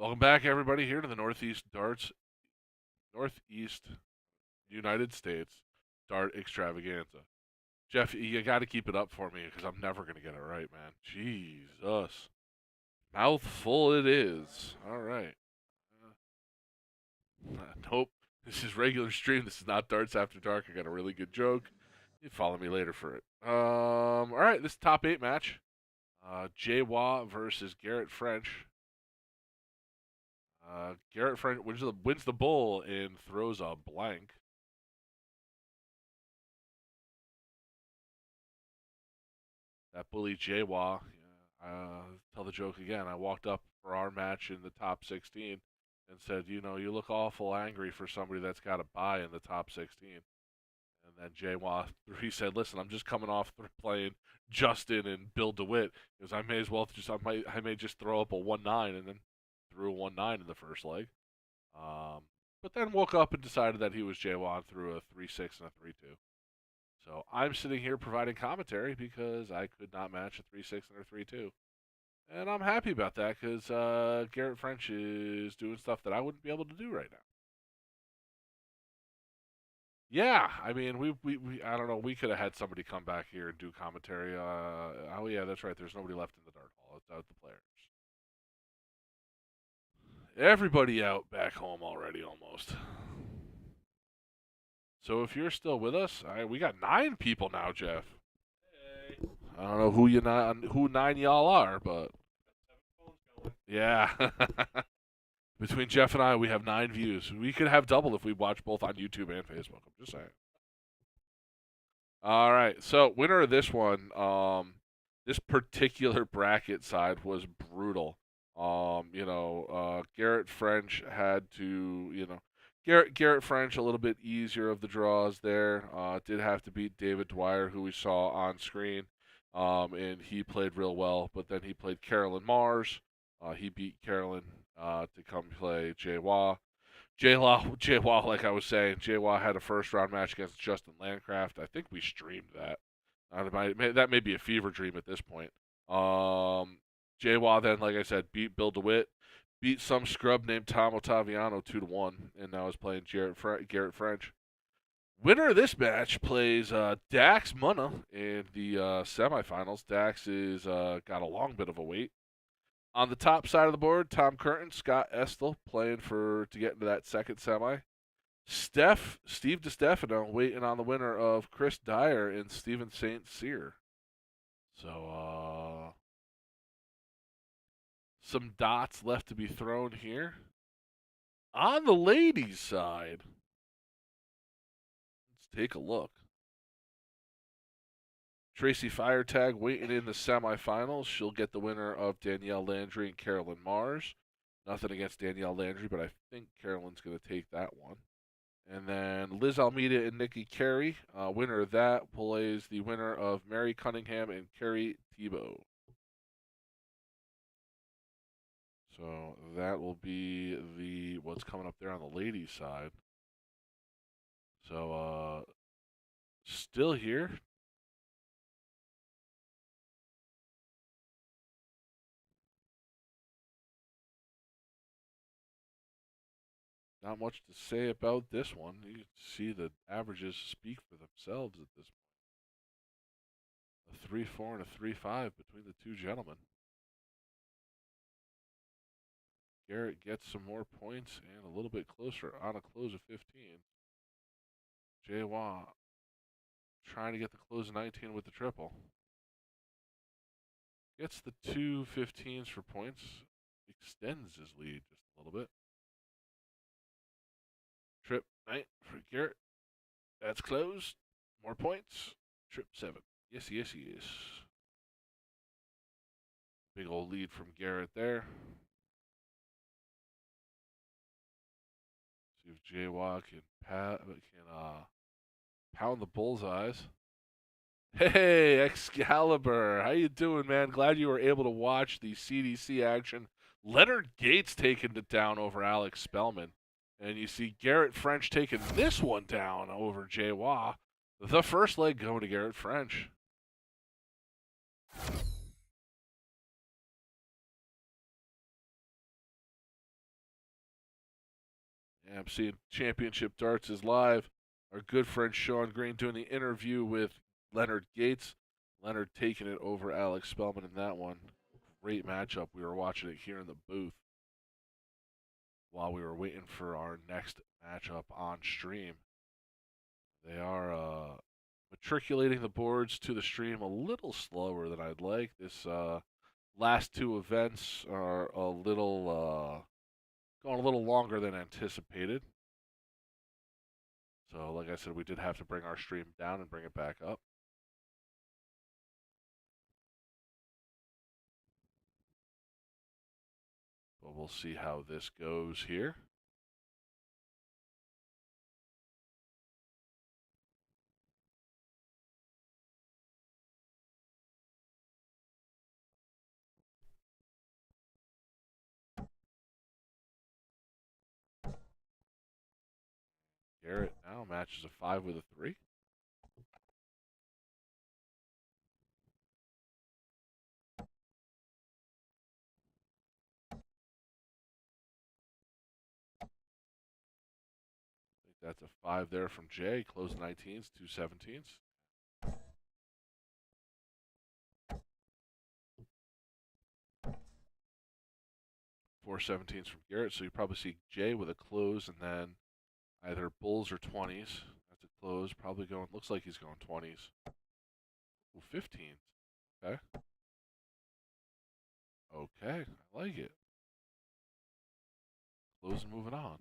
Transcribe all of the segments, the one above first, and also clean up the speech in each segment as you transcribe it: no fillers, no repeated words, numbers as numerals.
Welcome back, everybody, here to the Northeast United States Dart Extravaganza. Jeff, you got to keep it up for me because I'm never going to get it right, man. Jesus. Mouthful it is. All right. Nope. This is regular stream. This is not Darts After Dark. I got a really good joke. You follow me later for it. All right. This top 8 match. Jay Waugh versus Garrett French. Garrett French wins the bull and throws a blank. That bully Jay Waugh. Tell the joke again. I walked up for our match in the top 16 and said, you know, you look awful angry for somebody that's got a bye in the top 16. And then Jay Waugh, he said, listen, I'm just coming off playing Justin and Bill DeWitt. Because I may as well I may just throw up a 1-9 and then threw a 1-9 in the first leg. But then woke up and decided that he was Jay Waugh and threw a 3-6 and a 3-2. So I'm sitting here providing commentary because I could not match a 3-6 and a 3-2. And I'm happy about that because Garrett French is doing stuff that I wouldn't be able to do right now. Yeah, I mean, we I don't know. We could have had somebody come back here and do commentary. Oh yeah, that's right. There's nobody left in the dart hall. It's out the players. Everybody out back home already, almost. So if you're still with us, we got 9 people now, Jeff. Hey. I don't know who 9 y'all are, but yeah. Between Jeff and I, we have 9 views. We could have double if we watch both on YouTube and Facebook. I'm just saying. All right, so winner of this one, this particular bracket side was brutal. Garrett French had to, Garrett French a little bit easier of the draws there. Did have to beat David Dwyer, who we saw on screen, and he played real well. But then he played Carolyn Mars. He beat Carolyn to come play Jay Waugh. Jay Waugh, like I was saying, Jay Waugh had a first round match against Justin Landcraft. I think we streamed that. That may be a fever dream at this point. Jay Waugh then, like I said, beat Bill DeWitt, beat some scrub named Tom Ottaviano 2-1, and now is playing Garrett French. Winner of this match plays Dax Munna in the semifinals. Dax is got a long bit of a wait. On the top side of the board, Tom Curtin, Scott Estel playing to get into that second semi. Steve DiStefano waiting on the winner of Chris Dyer and Steven St. Cyr. So, some dots left to be thrown here. On the ladies' side, let's take a look. Tracy Firetag waiting in the semifinals. She'll get the winner of Danielle Landry and Carolyn Mars. Nothing against Danielle Landry, but I think Carolyn's going to take that one. And then Liz Almeida and Nikki Carey. Winner of that plays the winner of Mary Cunningham and Carrie Tebow. So that will be what's coming up there on the ladies' side. So still here. Not much to say about this one. You can see the averages speak for themselves at this point. A 3-4 and a 3-5 between the two gentlemen. Garrett gets some more points and a little bit closer on a close of 15. Jay Waugh trying to get the close of 19 with the triple. Gets the 2 15s for points. Extends his lead just a little bit. Trip 9 for Garrett. That's closed. More points. Trip 7. Yes. Big old lead from Garrett there. See if Jay Waugh can pound the bullseyes. Hey, Excalibur, how you doing, man? Glad you were able to watch the CDC action. Leonard Gates taking it down over Alex Spellman. And you see Garrett French taking this one down over Jay Waugh. The first leg going to Garrett French. Yeah, I'm seeing Championship Darts is live. Our good friend Sean Green doing the interview with Leonard Gates. Leonard taking it over Alex Spellman in that one. Great matchup. We were watching it here in the booth while we were waiting for our next matchup on stream. They are matriculating the boards to the stream a little slower than I'd like. This last two events are a little going a little longer than anticipated. So, like I said, we did have to bring our stream down and bring it back up. But we'll see how this goes here. Garrett now matches a 5 with a 3. I think that's a 5 there from Jay. Close 19s, 2 17s. 4 17s from Garrett. So you probably see Jay with a close and then either bulls or 20s. That's a close. Probably going, looks like he's going 20s. Ooh, 15s. Okay. Okay, I like it. Close and moving on.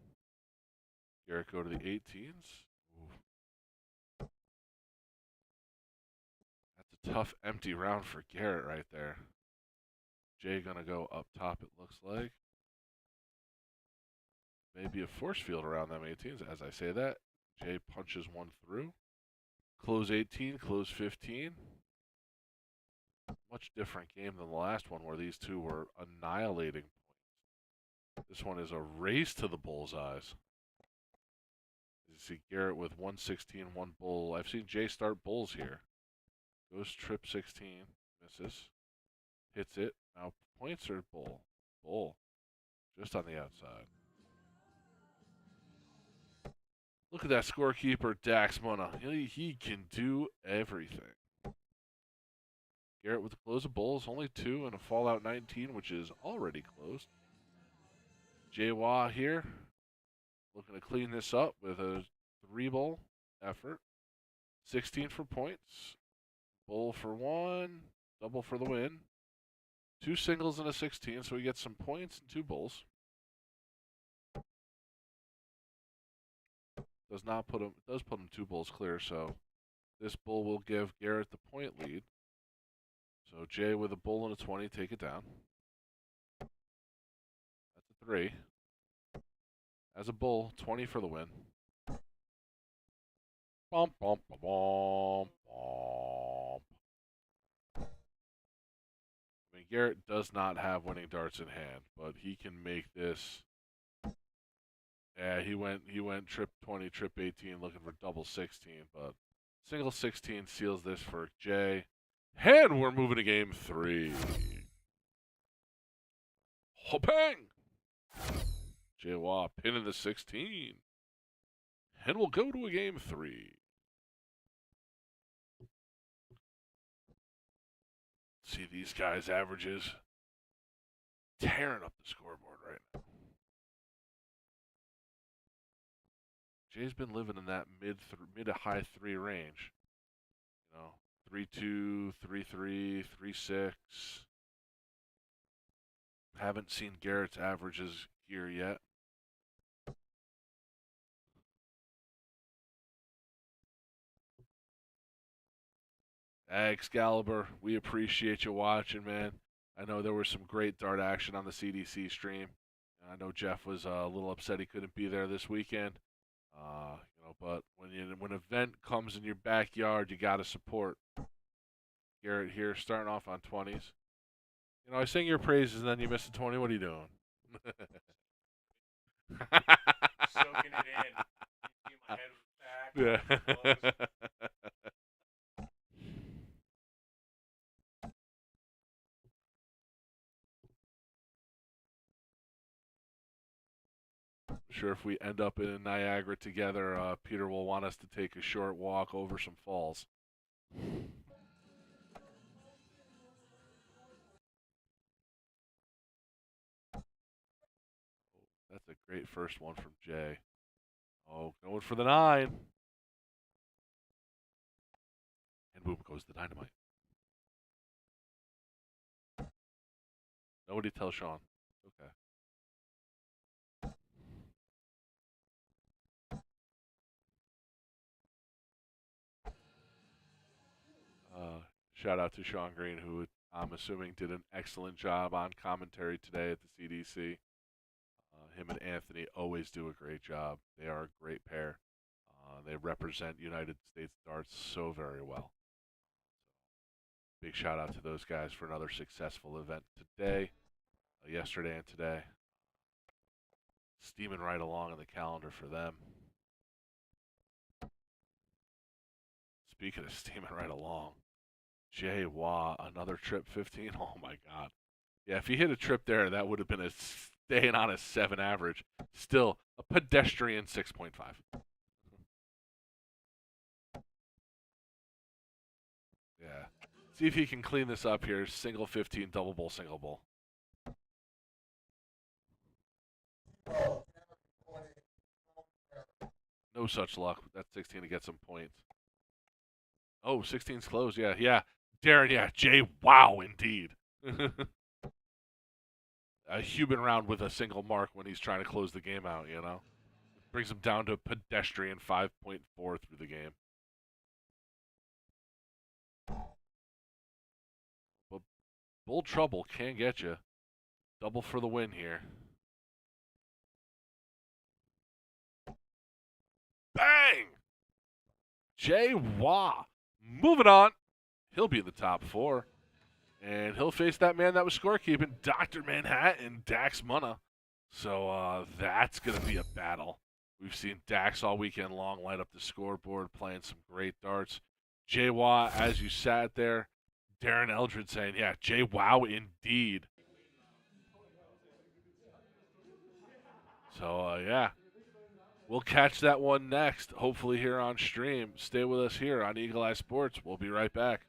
Garrett go to the 18s. Ooh. That's a tough empty round for Garrett right there. Jay gonna go up top, it looks like. Maybe a force field around them 18s. As I say that, Jay punches one through. Close 18, close 15. Much different game than the last one where these two were annihilating points. This one is a race to the bullseyes. You see Garrett with 116, one bull. I've seen Jay start bulls here. Goes trip 16, misses. Hits it. Now points or bull? Bull. Just on the outside. Look at that scorekeeper, Dax Mona. He can do everything. Garrett with the close of bulls, only 2 and a fallout 19, which is already closed. Jay Wah here, looking to clean this up with a 3-bull effort. 16 for points. Bull for 1. Double for the win. 2 singles and a 16, so we get some points and 2 bulls. Does put him 2 bulls clear, so this bull will give Garrett the point lead. So Jay with a bull and a 20, take it down. That's a 3. As a bull, 20 for the win. Bump, bump, bump, bump, bump. I mean, Garrett does not have winning darts in hand, but he can make this. Yeah, he went trip 20, trip 18, looking for double 16, but single 16 seals this for Jay. And we're moving to game 3. Hopang! Jay Wah pinning the 16. And we'll go to a game 3. See these guys' averages tearing up the scoreboard right now. Jay's been living in that mid to high 3 range. You know, 3-2, 3-3, 3-6. Haven't seen Garrett's averages here yet. Excalibur, we appreciate you watching, man. I know there was some great dart action on the CDC stream. I know Jeff was a little upset he couldn't be there this weekend. But when an event comes in your backyard, you got to support. Garrett here, starting off on 20s. I sing your praises and then you miss a 20. What are you doing? Soaking it in. You see my head back. Yeah. sure if we end up in Niagara together, Peter will want us to take a short walk over some falls. That's a great first one from Jay. Oh, going for the 9. And boom goes the dynamite. Nobody tell Sean. Okay. Shout out to Sean Green, who I'm assuming did an excellent job on commentary today at the CDC. Him and Anthony always do a great job. They are a great pair. They represent United States darts so very well. Big shout out to those guys for another successful event today, yesterday, and today. Steaming right along in the calendar for them. Speaking of steaming right along, Jay Wah, another trip 15. Oh my God. Yeah, if he hit a trip there, that would have been staying on a 7 average. Still a pedestrian 6.5. Yeah. See if he can clean this up here. Single 15, double bowl, single bowl. No such luck. That's 16 to get some points. Oh, 16's closed. Yeah, yeah. Darren, yeah. Jay, wow, indeed. A human round with a single mark when he's trying to close the game out, you know? Brings him down to pedestrian 5.4 through the game. But Bull Trouble can get you. Double for the win here. Bang! Jay Wah. Moving on. He'll be in the top 4. And he'll face that man that was scorekeeping, Dr. Manhattan, Dax Munna. So that's going to be a battle. We've seen Dax all weekend long light up the scoreboard, playing some great darts. Jay Wah, as you sat there, Darren Eldred saying, yeah, Jay Wow indeed. So, yeah, we'll catch that one next, hopefully here on stream. Stay with us here on Eagle Eye Sports. We'll be right back.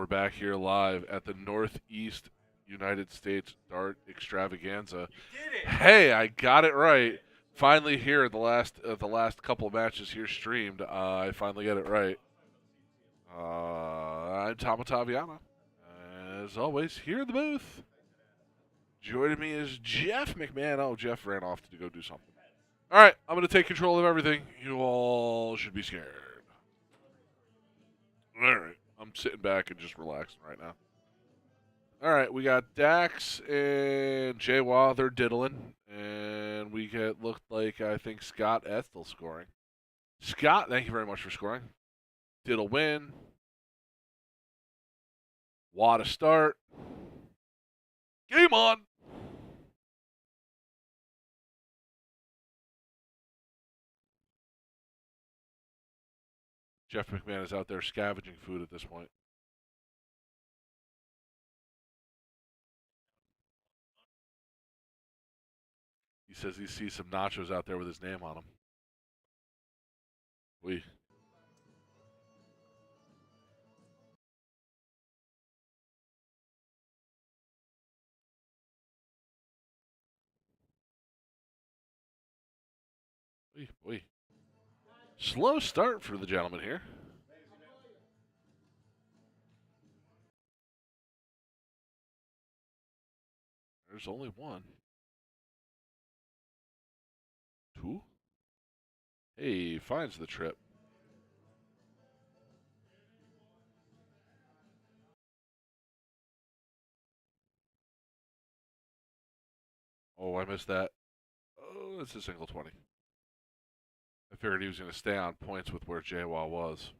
back here live at the Northeast United States Dart Extravaganza. You did it. Hey, I got it right. Finally here, the last couple of matches here streamed, I finally got it right. I'm Tom Ottaviano. As always, here in the booth. Joining me is Jeff McMahon. Oh, Jeff ran off to go do something. All right, I'm going to take control of everything. You all should be scared. All right, I'm sitting back and just relaxing right now. All right, we got Dax and Jay They're diddling, and we get looked like I think Scott Ethel scoring. Scott, thank you very much for scoring. Diddle win. Watt to start. Game on. Jeff McMahon is out there scavenging food at this point. He says he sees some nachos out there with his name on them. We. We. Slow start for the gentleman here. There's only one. Two. Hey, finds the trip. Oh, I missed that. Oh, it's a single 20. I figured he was going to stay on points with where Jaywa was.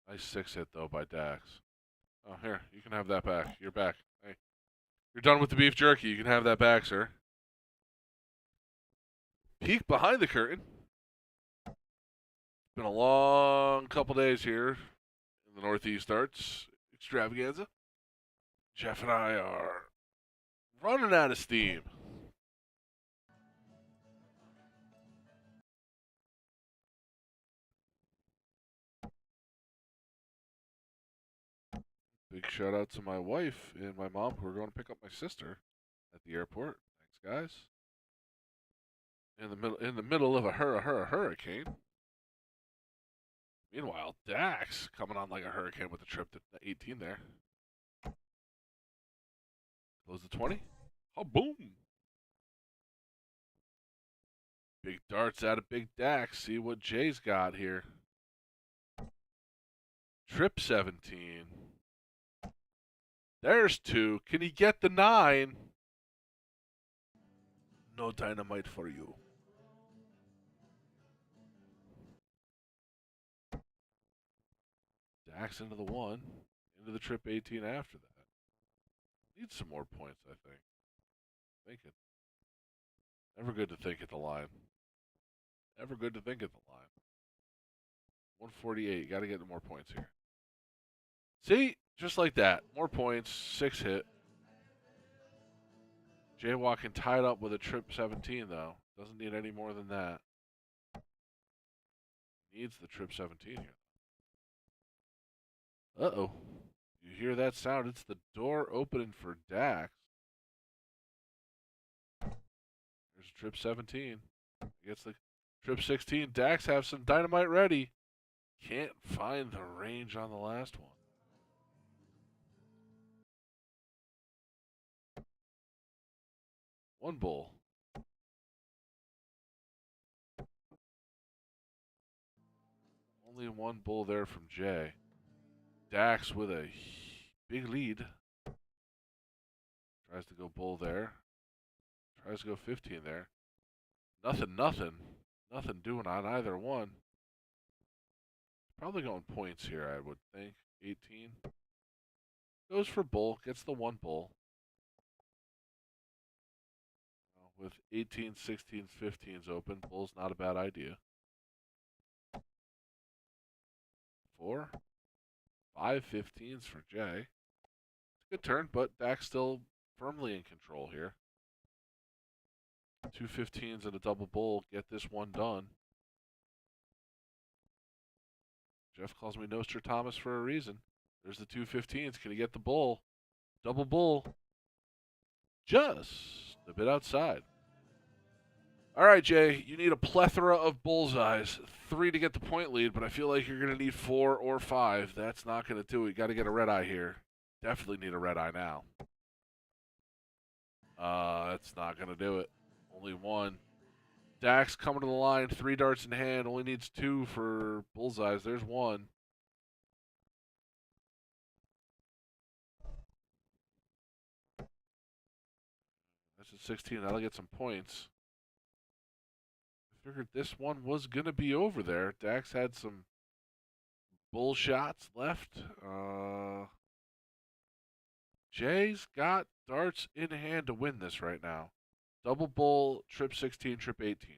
Nice 6-hit, though, by Dax. Oh, here, you can have that back. You're back. Hey, you're done with the beef jerky. You can have that back, sir. Peek behind the curtain. Been a long couple days here in the Northeast Arts Extravaganza. Jeff and I are running out of steam. Big shout out to my wife and my mom who are going to pick up my sister at the airport. Thanks, guys. In the middle of a hurricane. Meanwhile, Dax coming on like a hurricane with the trip to 18 there. Close the 20. Oh, boom. Big darts out of Big Dax. See what Jay's got here. Trip 17. There's 2. Can he get the 9? No dynamite for you. Dax into the 1. Into the trip 18 after that. Needs some more points, I think. Thinking. Never good to think at the line. Never good to think at the line. 148. Got to get more points here. See? Just like that. More points. 6-hit. Jaywalking tied up with a trip 17, though. Doesn't need any more than that. Needs the trip 17 here. Uh-oh. You hear that sound? It's the door opening for Dax. There's trip 17. Gets the trip 16. Dax have some dynamite ready. Can't find the range on the last one. One bull. Only one bull there from Jay. Dax with a big lead. Tries to go bull there. Tries to go 15 there. Nothing. Nothing doing on either one. Probably going points here, I would think. 18. Goes for bull. Gets the one bull. With 18, 16, 15s open, bull's not a bad idea. 4. 5 15s for Jay. It's a good turn, but Dax still firmly in control here. 2 15s and a double bull. Get this one done. Jeff calls me Nostradamus for a reason. There's the 215s. Can he get the bull? Double bull. Just a bit outside. All right, Jay, you need a plethora of bullseyes. 3 to get the point lead, but I feel like you're going to need 4 or 5. That's not going to do it. You got to get a red eye here. Definitely need a red eye now. That's not going to do it. Only 1. Dax coming to the line, 3 darts in hand. Only needs 2 for bullseyes. There's 1. That's a 16. That'll get some points. I figured this one was going to be over there. Dax had some bull shots left. Jay's got darts in hand to win this right now. Double bull, trip 16, trip 18.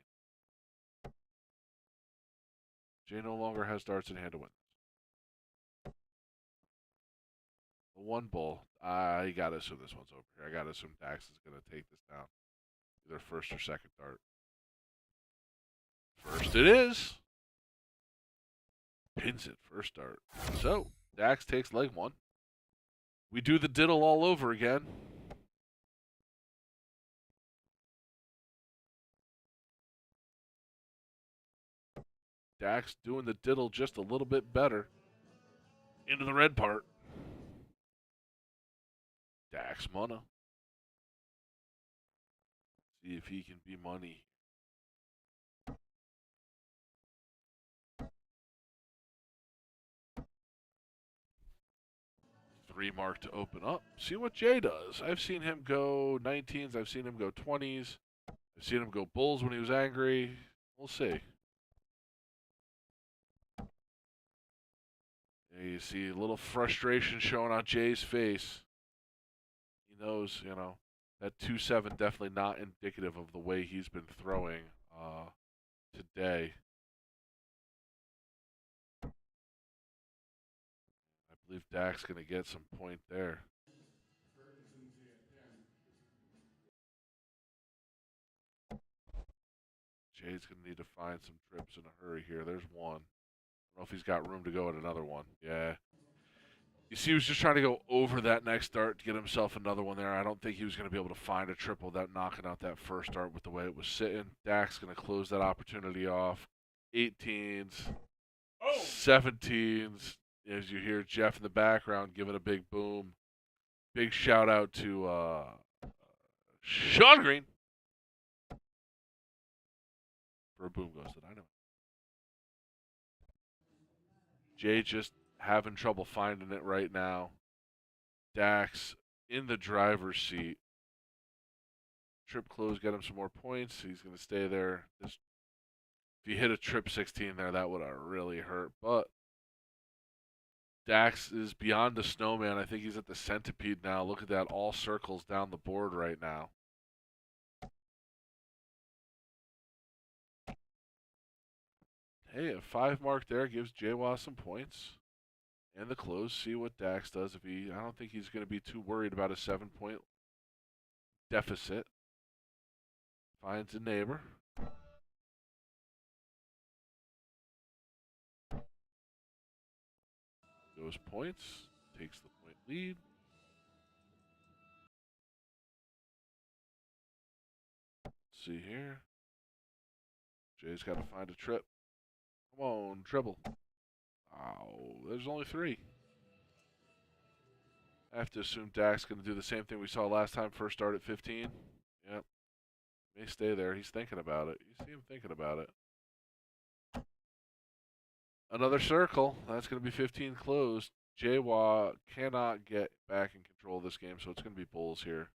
Jay no longer has darts in hand to win. The 1 bull. I got to assume this one's over here. I got to assume Dax is going to take this down. Either first or second dart. First it is. Pins it, first dart. So, Dax takes leg 1. We do the diddle all over again. Dax doing the diddle just a little bit better. Into the red part. Dax Munna. See if he can be money. 3 mark to open up. See what Jay does. I've seen him go 19s. I've seen him go 20s. I've seen him go bulls when he was angry. We'll see. Yeah, you see a little frustration showing on Jay's face. He knows, that 2-7 definitely not indicative of the way he's been throwing today. I believe Dak's going to get some point there. Jay's going to need to find some trips in a hurry here. There's 1. I don't know if he's got room to go at another one. Yeah. You see, he was just trying to go over that next dart to get himself another one there. I don't think he was going to be able to find a triple without knocking out that first dart with the way it was sitting. Dak's going to close that opportunity off. 18s, 17s. As you hear Jeff in the background giving a big boom. Big shout out to Sean Green for a boom goes to dynamite. Jay just having trouble finding it right now. Dax in the driver's seat. Trip close, get him some more points. He's going to stay there. If he hit a trip 16 there, that would have really hurt. But Dax is beyond the snowman. I think he's at the centipede now. Look at that. All circles down the board right now. Hey, a 5 mark there gives Jaywa some points. And the close. See what Dax does. I don't think he's going to be too worried about a 7-point deficit. Finds a neighbor. Goes points. Takes the point lead. Let's see here. Jay's got to find a trip. Come on, treble. Oh, there's only 3. I have to assume Dak's going to do the same thing we saw last time. First start at 15. Yep. May stay there. He's thinking about it. You see him thinking about it. Another circle. That's going to be 15 closed. Jaywa cannot get back in control of this game, so it's going to be bulls here.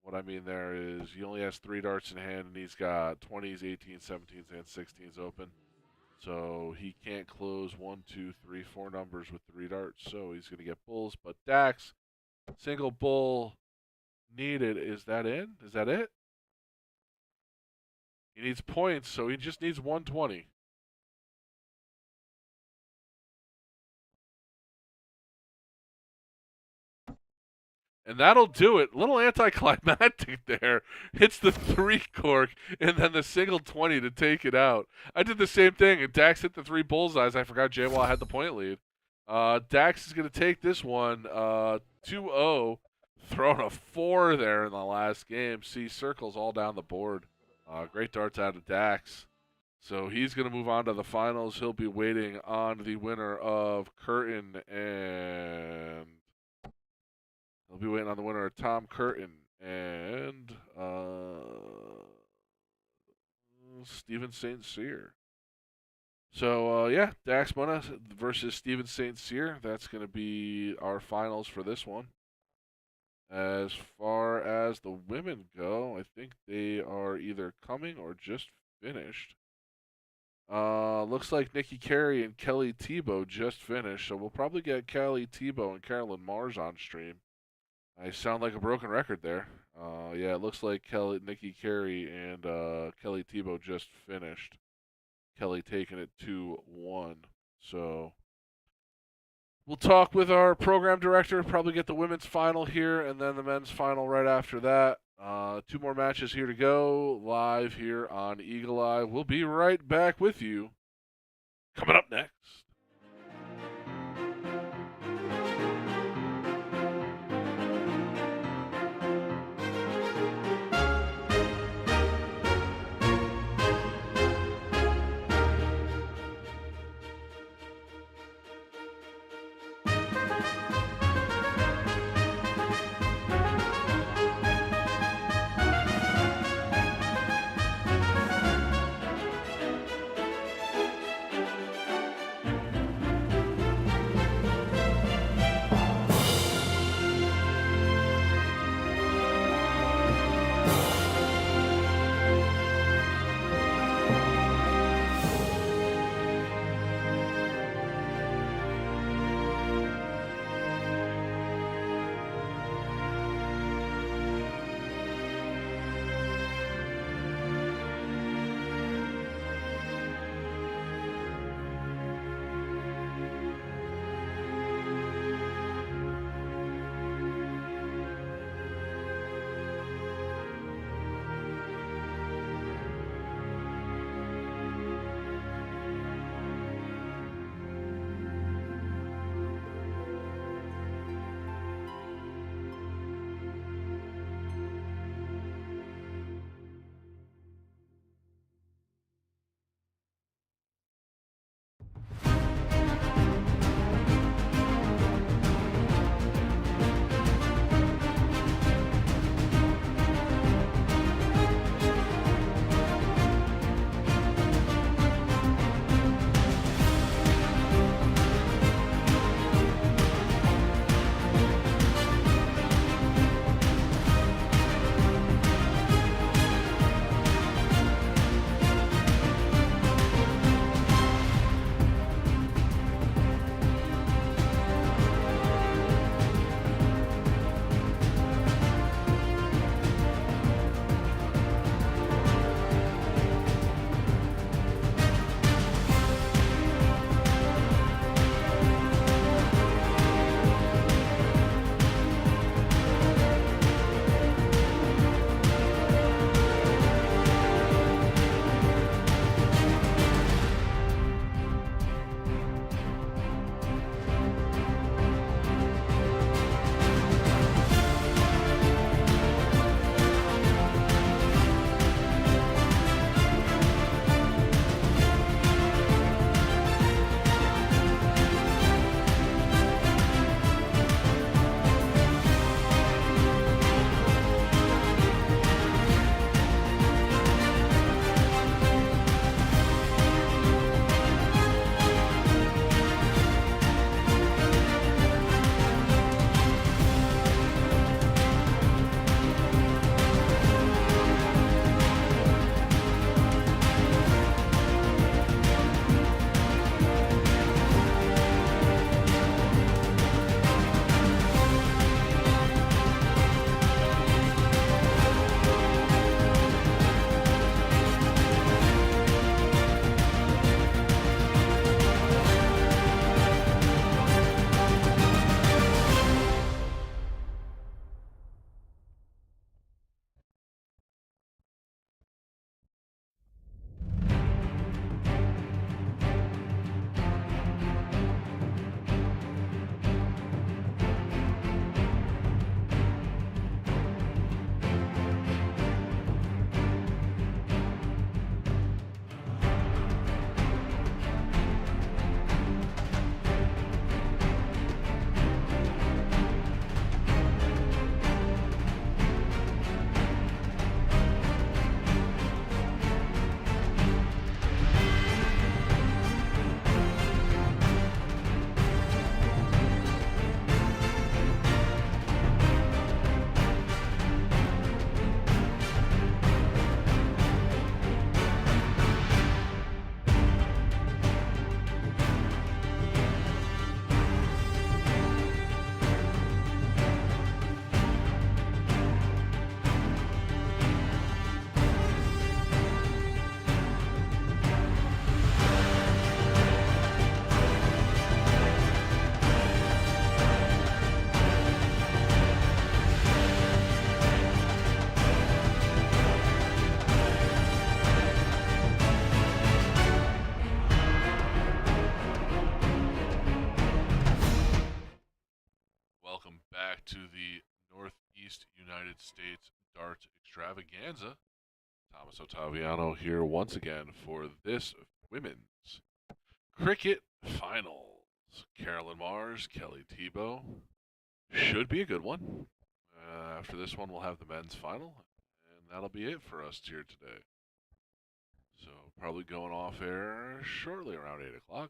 What I mean there is he only has 3 darts in hand, and he's got 20s, 18s, 17s, and 16s open. So he can't close 1, 2, 3, 4 numbers with 3 darts. So he's going to get bulls. But Dax, single bull needed. Is that in? Is that it? He needs points, so he just needs 120. And that'll do it. A little anticlimactic there. Hits the 3 cork and then the single 20 to take it out. I did the same thing, and Dax hit the 3 bullseyes. I forgot JWoww had the point lead. Dax is going to take this one 2-0. Throwing a 4 there in the last game. See circles all down the board. Great darts out of Dax. So he's going to move on to the finals. He'll be waiting on the winner of Curtin and... He'll be waiting on the winner of Tom Curtin and Steven St. Cyr. So, yeah, Dax Mona versus Steven St. Cyr. That's going to be our finals for this one. As far as the women go, I think they are either coming or just finished. Looks like Nikki Carey and Kelly Tebow just finished, so we'll probably get Kelly Tebow and Carolyn Mars on stream. I sound like a broken record there. Yeah, it looks like Nikki Carey and Kelly Tebow just finished. Kelly taking it 2-1. So we'll talk with our program director, probably get the women's final here and then the men's final right after that. 2 more matches here to go, live here on Eagle Eye. We'll be right back with you. Coming up next. Northeast United States Darts Extravaganza. Thomas Ottaviano here once again for this women's cricket finals. Carolyn Mars, Kelly Tebow. Should be a good one. After this one, we'll have the men's final, and that'll be it for us here today. So, probably going off air shortly around 8 o'clock.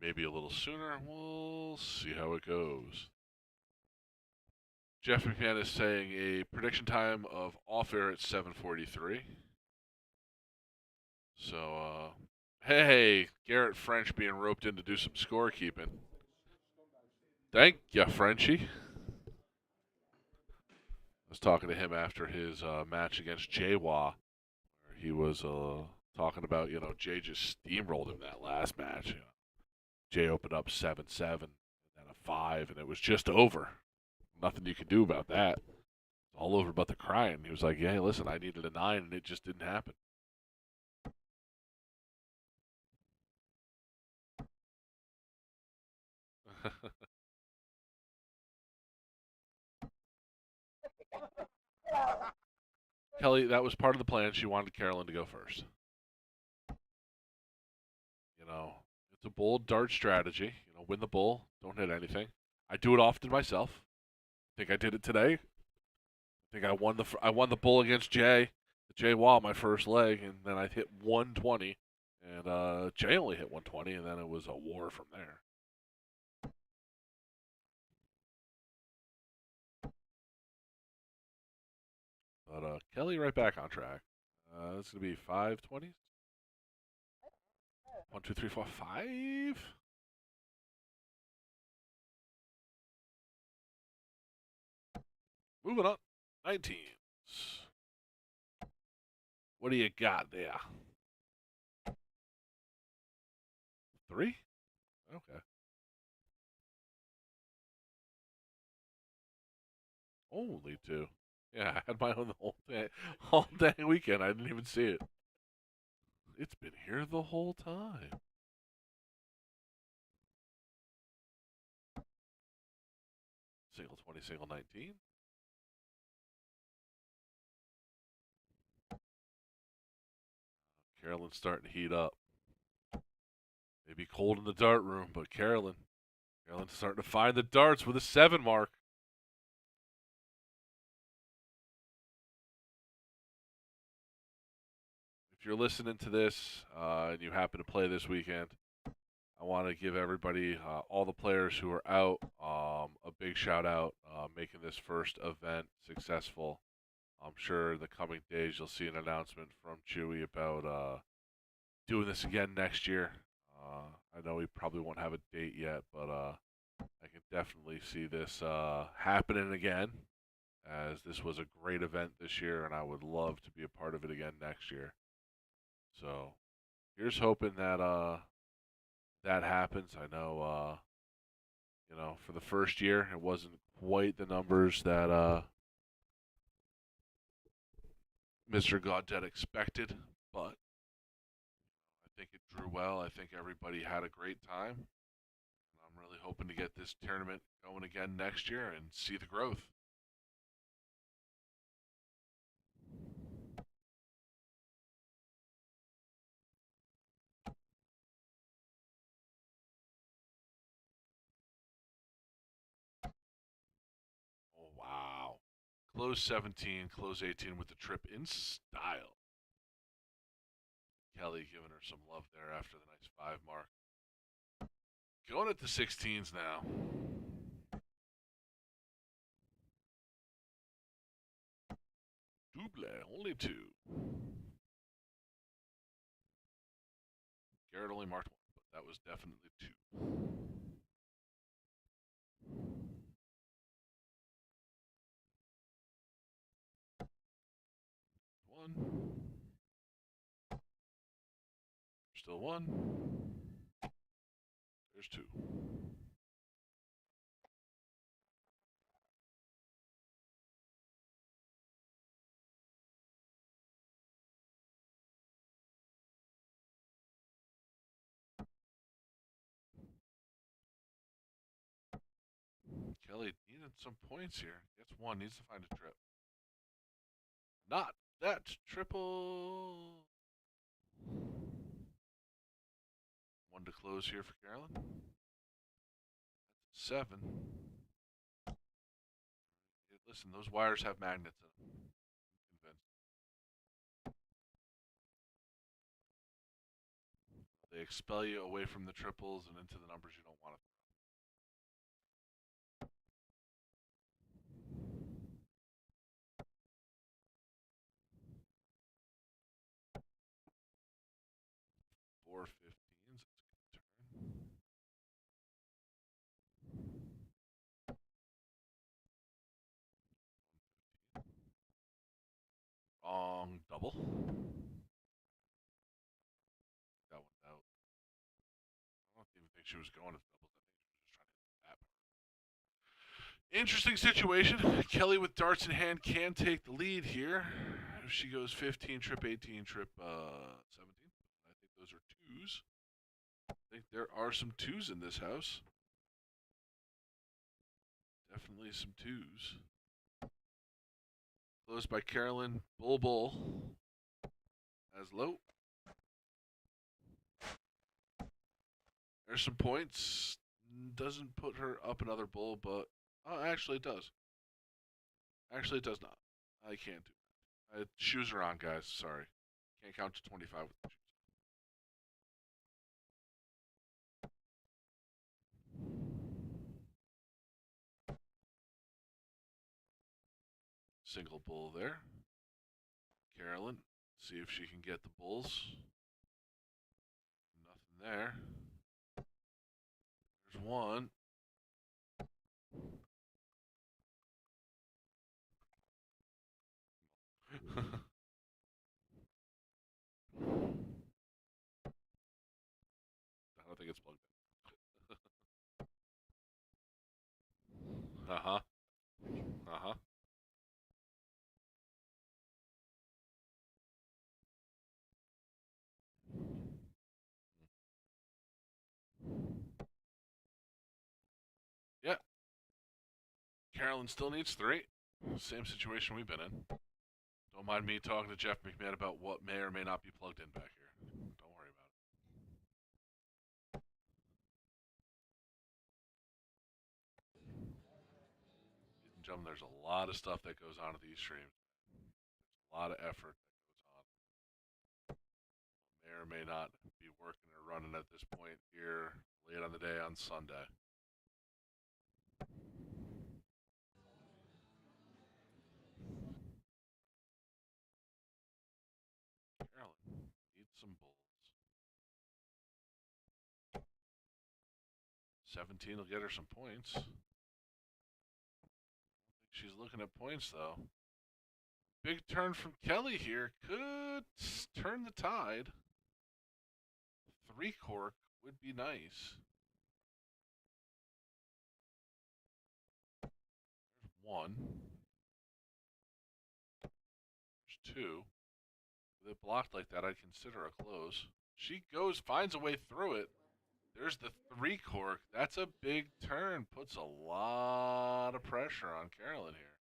Maybe a little sooner. We'll see how it goes. Jeff McMahon is saying a prediction time of off air at 7:43. So, hey, Garrett French being roped in to do some scorekeeping. Thank ya, Frenchie. I was talking to him after his match against Jay Wah, where he was talking about, Jay just steamrolled him that last match. Jay opened up 7-7, and then a 5, and it was just over. Nothing you could do about that. All over but the crying. He was like, yeah, listen, I needed a 9, and it just didn't happen. Kelly, that was part of the plan. She wanted Carolyn to go first. It's a bold dart strategy. Win the bull, don't hit anything. I do it often myself. I think I did it today. I think I won the bull against Jay Wall, my first leg, and then I hit 120, and Jay only hit 120, and then it was a war from there. But Kelly right back on track. It's gonna be 520s. 1, 2, 3, 4, 5. Moving on. 19s. What do you got there? 3? Okay. Only 2. Yeah, I had my own the all day weekend. I didn't even see it. It's been here the whole time. Single 20, single 19. Carolyn's starting to heat up. Maybe cold in the dart room, but Carolyn's starting to find the darts with a 7 mark. If you're listening to this and you happen to play this weekend, I want to give everybody, all the players who are out, a big shout out, making this first event successful. I'm sure in the coming days you'll see an announcement from Chewy about doing this again next year. I know we probably won't have a date yet, but I can definitely see this happening again, as this was a great event this year, and I would love to be a part of it again next year. So here's hoping that that happens. I know, for the first year, it wasn't quite the numbers that Mr. Gaudet expected, but I think it drew well. I think everybody had a great time. I'm really hoping to get this tournament going again next year and see the growth. Oh, wow. Close 17, close 18 with the trip in style. Kelly giving her some love there after the nice 5 mark. Going at the 16s now. Double, only 2. Garrett only marked 1, but that was definitely 2. 1. Still 1. There's 2. Kelly needed some points here. Gets one, needs to find a trip. Not that triple. One to close here for Carolyn. That's 7. Listen, those wires have magnets in them. I'm convinced. They expel you away from the triples and into the numbers you don't want to. 4 15s. It's a good turn. Wrong double. That one out. I don't even think she was going to doubles. I think she was just trying to hit that part. Interesting situation. Kelly with darts in hand can take the lead here. If she goes 15, trip 18, trip 17. I think those are twos. I think there are some twos in this house. Definitely some twos. Closed by Carolyn. Bull bull. As low. There's some points. Doesn't put her up another bull, but actually it does. Actually, it does not. I can't do that. Shoes are on, guys. Sorry. Can't count to 25 with the shoes. Single bull there. Carolyn, see if she can get the bulls. Nothing there. There's one. I don't think it's plugged in. Uh-huh. Uh-huh. Yeah. Carolyn still needs 3. Same situation we've been in. Don't mind me talking to Jeff McMahon about what may or may not be plugged in back here. Don't worry about it. Ladies and gentlemen, there's a lot of stuff that goes on at these streams. There's a lot of effort that goes on. May or may not be working or running at this point here late on the day on Sunday. Carolyn needs some bulls. 17 will get her some points. I don't think she's looking at points though. Big turn from Kelly here could turn the tide. 3 cork would be nice. There's 1. There's 2. With it blocked like that, I'd consider a close. She goes, finds a way through it. There's the 3 cork. That's a big turn. Puts a lot of pressure on Carolyn here.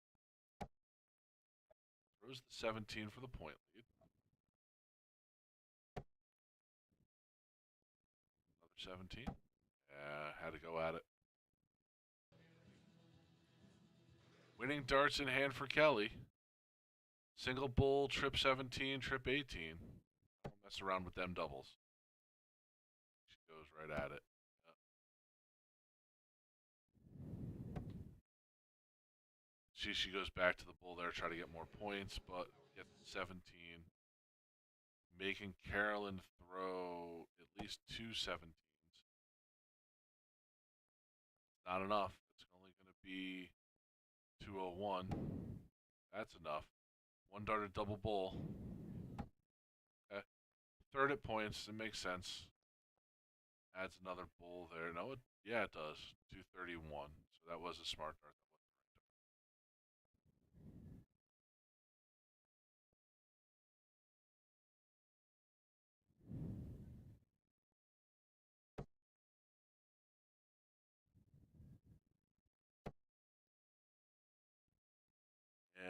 Throws the 17 for the point lead. Another 17. Yeah, had to go at it. Winning darts in hand for Kelly. Single bull, trip 17, trip 18. Don't mess around with them doubles. She goes right at it. She goes back to the bull there, try to get more points, but get 17. Making Carolyn throw at least 2 17s. Not enough. It's only going to be 201. That's enough. 1 darted double bull. Okay. Third at points. It makes sense. Adds another bull there. No, yeah, it does. 231. So that was a smart dart.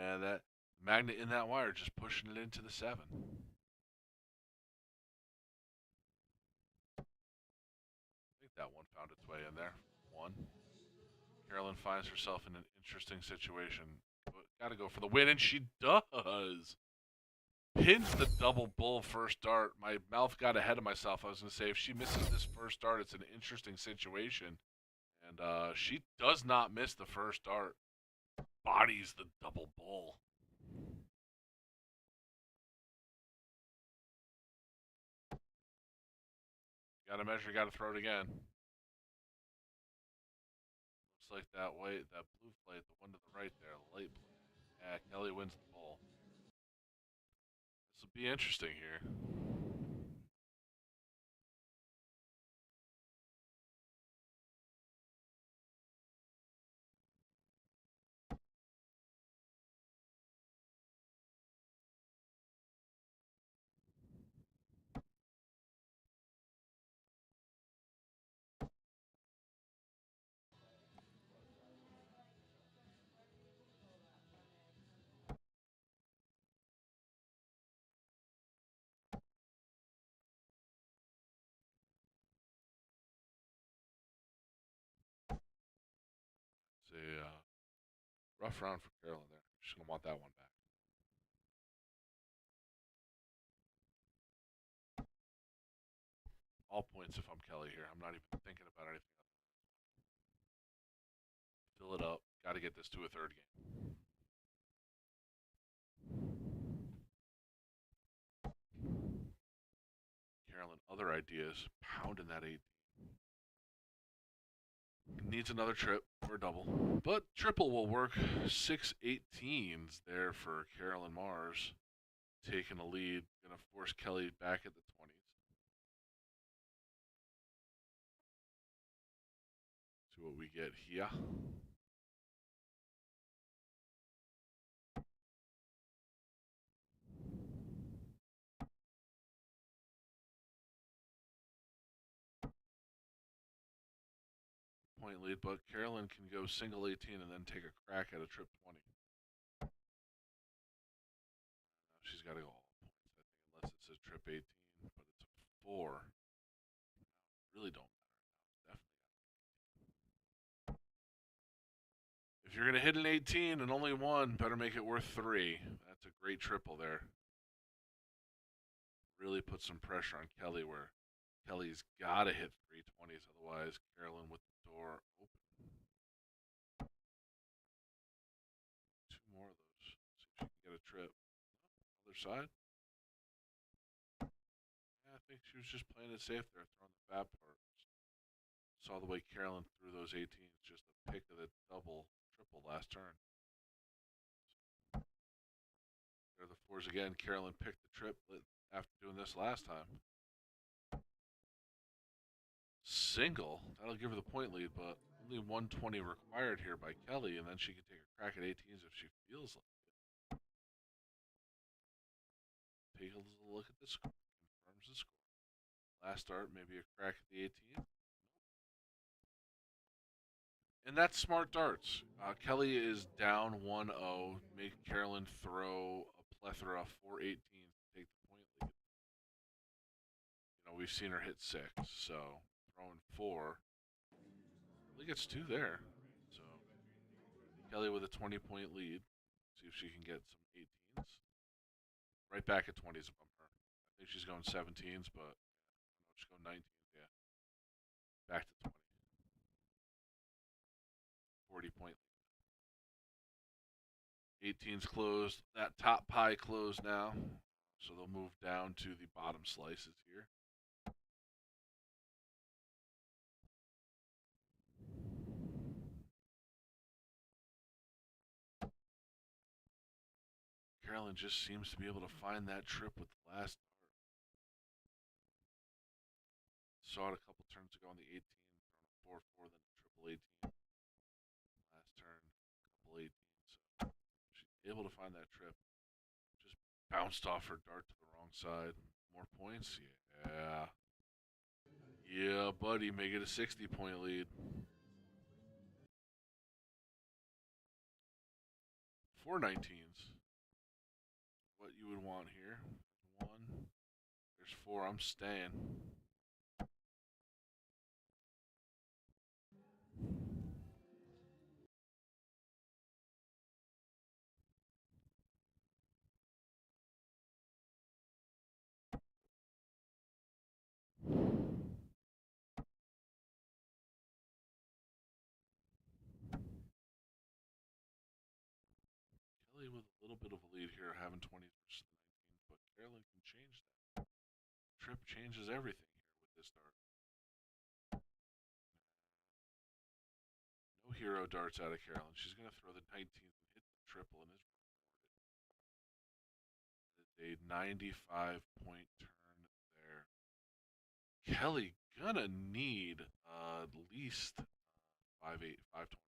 And that magnet in that wire just pushing it into the 7. I think that one found its way in there. 1. Carolyn finds herself in an interesting situation. Got to go for the win, and she does. Pins the double bull first dart. My mouth got ahead of myself. I was going to say, if she misses this first dart, it's an interesting situation. And she does not miss the first dart. Bodies the double bull. You got to measure, you got to throw it again. Looks like that blue plate, the one to the right there, the light plate. Yeah, Kelly wins the bull. This will be interesting here. It's a rough round for Carolyn there. She's going to want that one back. All points if I'm Kelly here. I'm not even thinking about anything else. Fill it up. Got to get this to a third game. Carolyn, other ideas. Pounding that 8. Needs another trip or a double. But triple will work. 6 18s there for Carolyn Mars. Taking a lead. Going to force Kelly back at the 20s. See what we get here. Point lead, but Carolyn can go single 18 and then take a crack at a trip 20. Now she's got to go all points, I think, unless it's a trip 18, but it's a 4. Really don't matter now. Definitely. If you're going to hit an 18 and only 1, better make it worth 3. That's a great triple there. Really put some pressure on Kelly, where Kelly's got to hit 320s, otherwise Carolyn with the door open. 2 more of those. See if she can get a trip. Other side. Yeah, I think she was just playing it safe there, throwing the fat part. Saw the way Carolyn threw those 18s, just a pick of the double, triple last turn. There are the 4s again. Carolyn picked the trip after doing this last time. Single. That'll give her the point lead, but only 120 required here by Kelly, and then she can take a crack at 18s if she feels like it. Take a look at the score. Confirms the score. Last start, maybe a crack at the 18. And that's smart darts. Kelly is down 1-0. Make Carolyn throw a plethora of 4 18s to take the point lead. We've seen her hit 6, so throwing 4. Really gets 2 there. So Kelly with a 20-point lead. See if she can get some 18s. Right back at 20s if I'm her. I think she's going 17s, but no, she's going 19s. Yeah. Back to 20. 40-point lead. 18s closed. That top pie closed now. So they'll move down to the bottom slices here. Carolyn just seems to be able to find that trip with the last dart. Saw it a couple turns ago on the 18, thrown a 4-4, then a triple 18. Last turn, couple 18s. So she's able to find that trip. Just bounced off her dart to the wrong side. More points? Yeah. Yeah, buddy, make it a 60-point lead. 4 19s. What you would want here. 1. There's 4. I'm staying. Kelly with a little bit of a lead here, having 20 versus 19, but Carolyn can change that. Trip changes everything here with this dart. No hero darts out of Carolyn. She's going to throw the 19th and hit the triple and is rewarded. A 95-point turn there. Kelly gonna need at least 5-8, 5-20.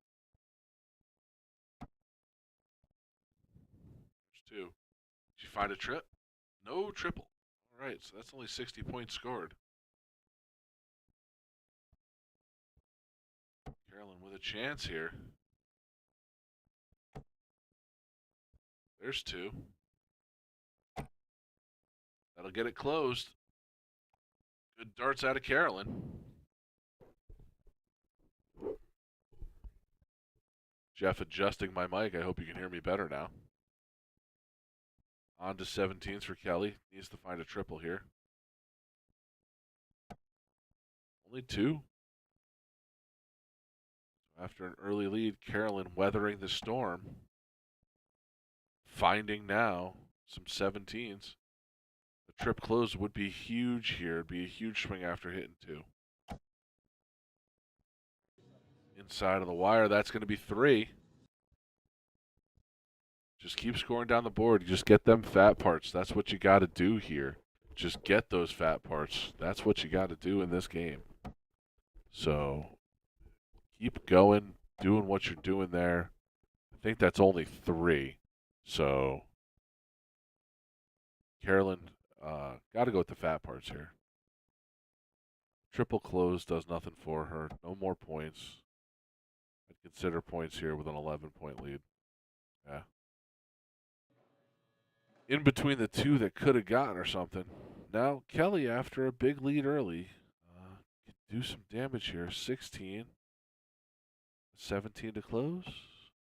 There's 2. Did she find a trip? No triple. All right, so that's only 60 points scored. Carolyn with a chance here. There's 2. That'll get it closed. Good darts out of Carolyn. Jeff adjusting my mic. I hope you can hear me better now. On to 17s for Kelly. Needs to find a triple here. Only 2. After an early lead, Carolyn weathering the storm. Finding now some 17s. The trip close would be huge here. It'd be a huge swing after hitting 2. Inside of the wire, that's going to be 3. Just keep scoring down the board. You just get them fat parts. That's what you got to do here. Just get those fat parts. That's what you got to do in this game. So keep going, doing what you're doing there. I think that's only 3. So Carolyn, got to go with the fat parts here. Triple close does nothing for her. No more points. I'd consider points here with an 11-point lead. Yeah. In between the 2 that could have gotten or something. Now, Kelly, after a big lead early, can do some damage here. 16. 17 to close.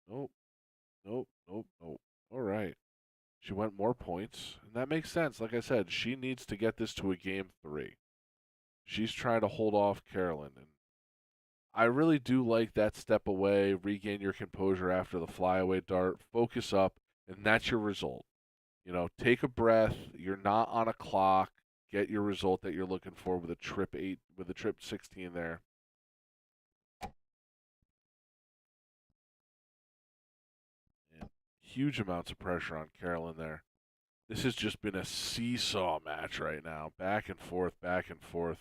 Nope. Nope. Nope. Nope. All right. She went more points, and that makes sense. Like I said, she needs to get this to a game 3. She's trying to hold off Carolyn, and I really do like that step away, regain your composure after the flyaway dart, focus up, and that's your result. You know, take a breath. You're not on a clock. Get your result that you're looking for with a trip 8, with a trip 16 there. And huge amounts of pressure on Carolyn there. This has just been a seesaw match right now, back and forth, back and forth.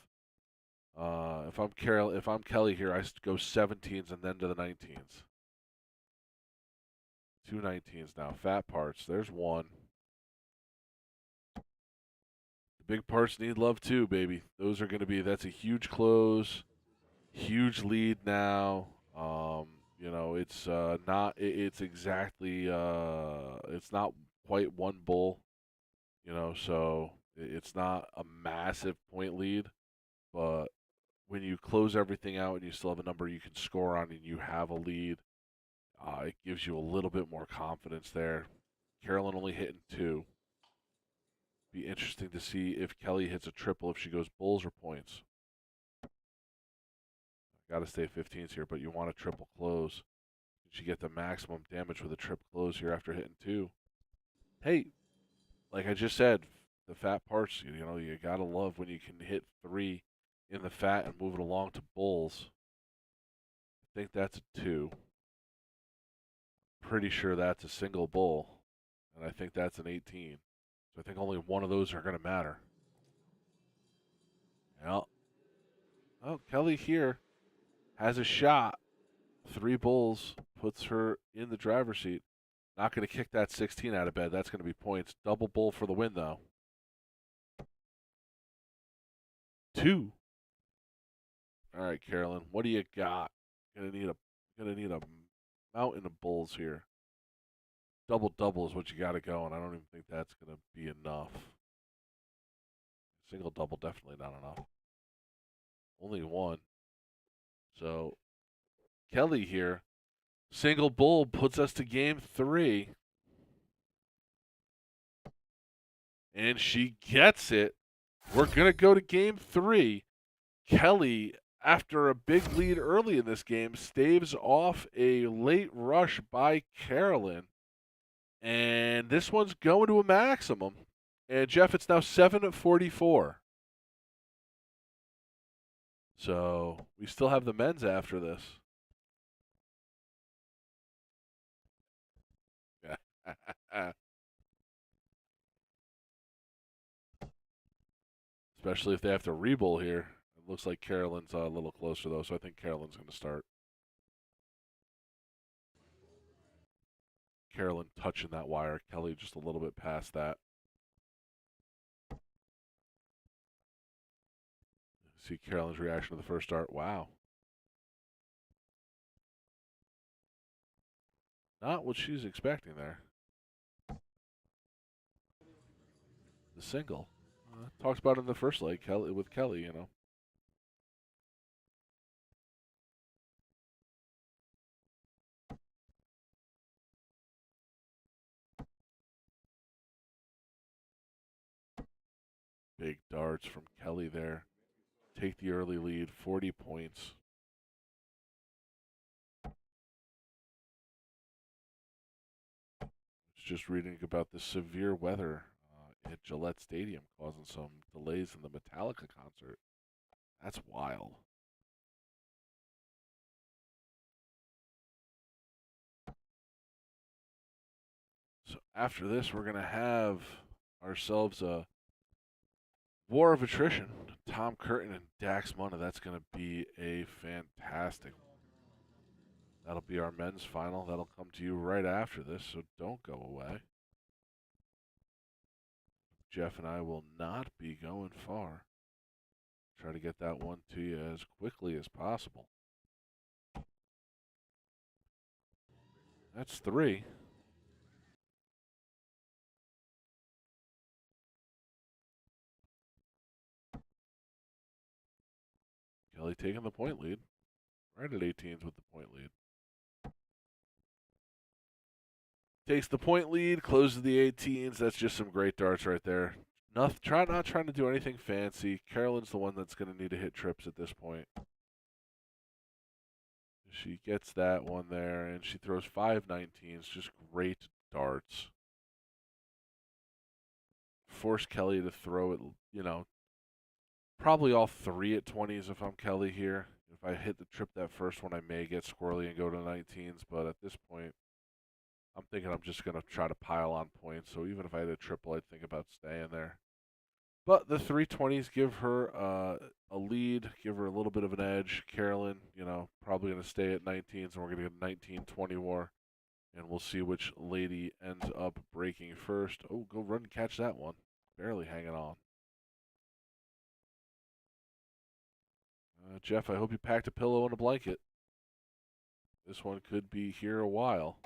If I'm Kelly here, I go 17s and then to the 19s. 2 19s now. Fat parts. There's 1. The big parts need love too, baby. Those are going to be. That's a huge close, huge lead now. You know, it's not. It's exactly. It's not quite 1 bull. You know, so it's not a massive point lead, but when you close everything out and you still have a number you can score on and you have a lead, it gives you a little bit more confidence there. Carolyn only hitting 2. Be interesting to see if Kelly hits a triple, if she goes bulls or points. Got to stay 15s here, but you want a triple close. Can she get the maximum damage with a triple close here after hitting 2? Hey, like I just said, the fat parts, you know, you got to love when you can hit 3 in the fat and move it along to bulls. I think that's a 2. Pretty sure that's a single bull, and I think that's an 18. So I think only one of those are going to matter. Well, oh, Kelly here has a shot. 3 bulls puts her in the driver's seat. Not going to kick that 16 out of bed. That's going to be points. Double bull for the win, though. 2. All right, Carolyn, what do you got? Gonna need a mountain of bulls here. Double-double is what you got to go, and I don't even think that's going to be enough. Single-double, definitely not enough. Only one. So, Kelly here. Single bull puts us to game 3. And she gets it. We're going to go to game 3. Kelly, after a big lead early in this game, staves off a late rush by Carolyn. And this one's going to a maximum. And Jeff, it's now 7-44. So we still have the men's after this. Yeah. Especially if they have to re-bowl here. It looks like Carolyn's a little closer, though, so I think Carolyn's going to start. Carolyn touching that wire. Kelly just a little bit past that. See Carolyn's reaction to the first start. Wow. Not what she's expecting there. The single. Talks about it in the first leg with Kelly, you know. Big darts from Kelly there. Take the early lead, 40 points. Just reading about the severe weather at Gillette Stadium causing some delays in the Metallica concert. That's wild. So after this, we're going to have ourselves a war of attrition. Tom Curtin and Dax Munna. That's going to be a fantastic one. That'll be our men's final. That'll come to you right after this, so don't go away. Jeff and I will not be going far. Try to get that one to you as quickly as possible. That's 3. Kelly taking the point lead. Right at 18s with the point lead. Takes the point lead, closes the 18s. That's just some great darts right there. Not trying to do anything fancy. Carolyn's the one that's going to need to hit trips at this point. She gets that one there, and she throws 5 19s. Just great darts. Force Kelly to throw it, probably all 3 at 20s if I'm Kelly here. If I hit the trip that first one, I may get squirrely and go to 19s, but at this point, I'm thinking I'm just going to try to pile on points. So even if I had a triple, I'd think about staying there. But the 320s give her a lead, give her a little bit of an edge. Carolyn, probably going to stay at 19s, and we're going to get a 19-20 war. And we'll see which lady ends up breaking first. Oh, go run and catch that one. Barely hanging on. Jeff, I hope you packed a pillow and a blanket. This one could be here a while.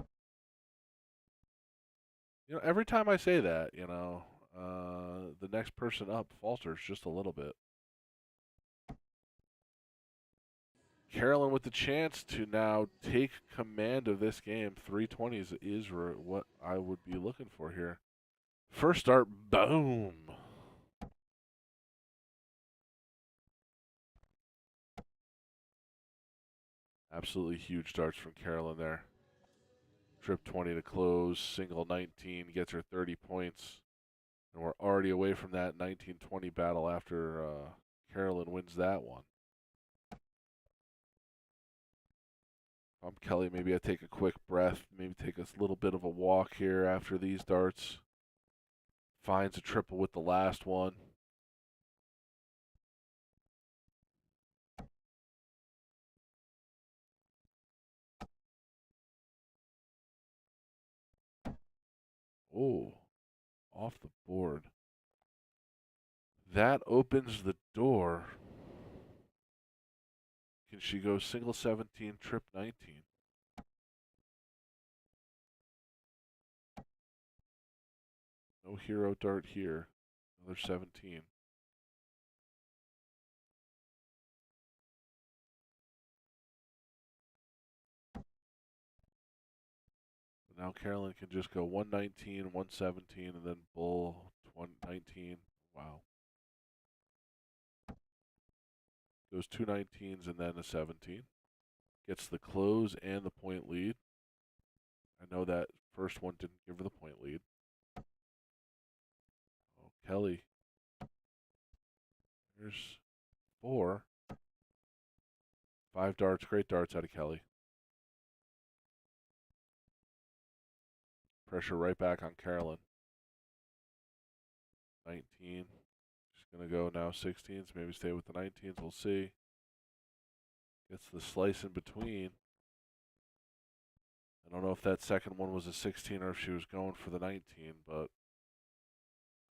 Every time I say that, the next person up falters just a little bit. Carolyn with the chance to now take command of this game. 320s is what I would be looking for here. First start, boom. Absolutely huge darts from Carolyn there. Trip 20 to close, single 19, gets her 30 points. And we're already away from that 19-20 battle after Carolyn wins that one. If I'm Kelly, maybe I take a quick breath, maybe take a little bit of a walk here after these darts. Finds a triple with the last one. Oh, off the board. That opens the door. Can she go single 17, trip 19? No hero dart here. Another 17. Now Carolyn can just go 119, 117, and then bull 119. Wow. Goes two 19s and then a 17. Gets the close and the point lead. I know that first one didn't give her the point lead. Oh, Kelly. There's 4. 5 darts, great darts out of Kelly. Pressure right back on Carolyn. 19. She's going to go now 16s, maybe stay with the 19s. We'll see. Gets the slice in between. I don't know if that second one was a 16 or if she was going for the 19, but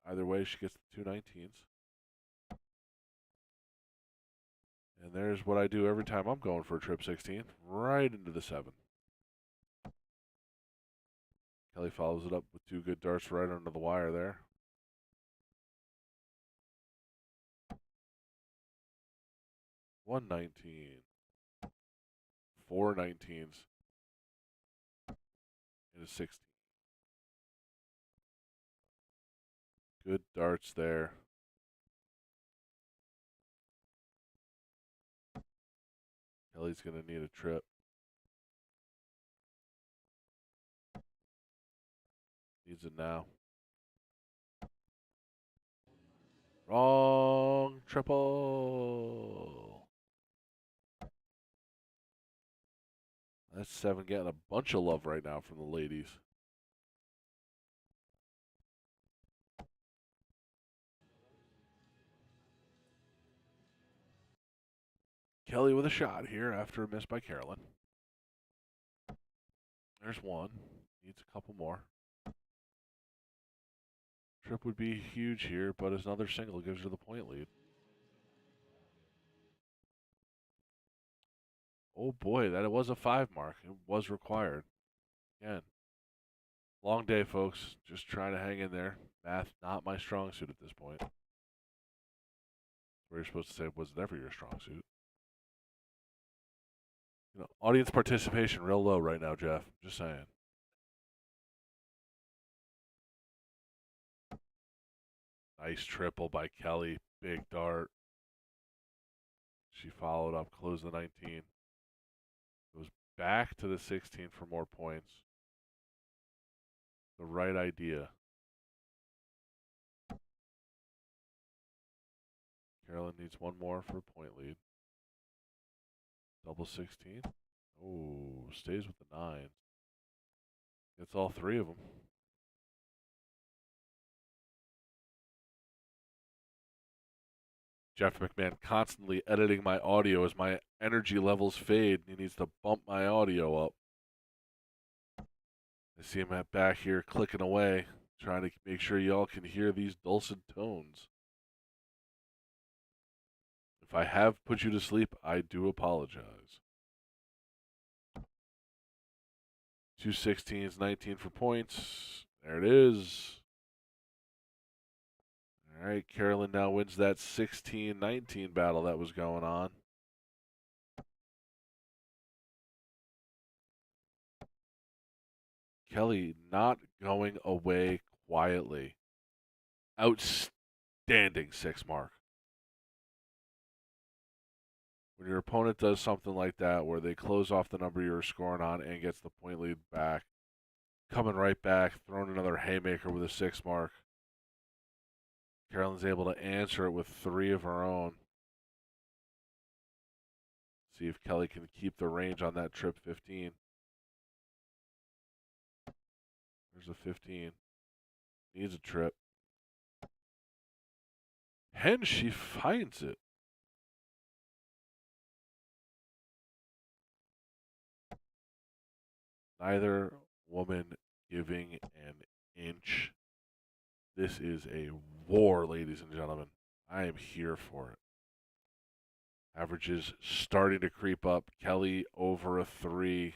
either way, she gets the two 19s. And there's what I do every time I'm going for a trip 16, right into the 7. Kelly follows it up with 2 good darts right under the wire there. One 19. 4 19s. And a 16. Good darts there. Kelly's going to need a trip. Needs it now. Wrong triple. That's 7 getting a bunch of love right now from the ladies. Kelly with a shot here after a miss by Carolyn. There's 1. Needs a couple more. Trip would be huge here, but another single gives her the point lead. Oh boy, that was a 5 mark. It was required. Again, long day, folks. Just trying to hang in there. Math, not my strong suit at this point. Where you're supposed to say it was never your strong suit. You know, audience participation real low right now, Jeff. Just saying. Nice triple by Kelly. Big dart. She followed up, closed the 19. Goes back to the 16 for more points. The right idea. Carolyn needs 1 more for a point lead. Double 16. Oh, stays with the 9. Gets all 3 of them. Jeff McMahon constantly editing my audio as my energy levels fade. He needs to bump my audio up. I see him back here clicking away, trying to make sure y'all can hear these dulcet tones. If I have put you to sleep, I do apologize. 2 16s, 19 for points. There it is. All right, Carolyn now wins that 16-19 battle that was going on. Kelly not going away quietly. Outstanding 6 mark. When your opponent does something like that, where they close off the number you're scoring on and gets the point lead back, coming right back, throwing another haymaker with a 6 mark. Carolyn's able to answer it with 3 of her own. See if Kelly can keep the range on that trip 15. There's a 15. Needs a trip. And she finds it. Neither woman giving an inch. This is a war, ladies and gentlemen. I am here for it. Averages starting to creep up. Kelly over a 3.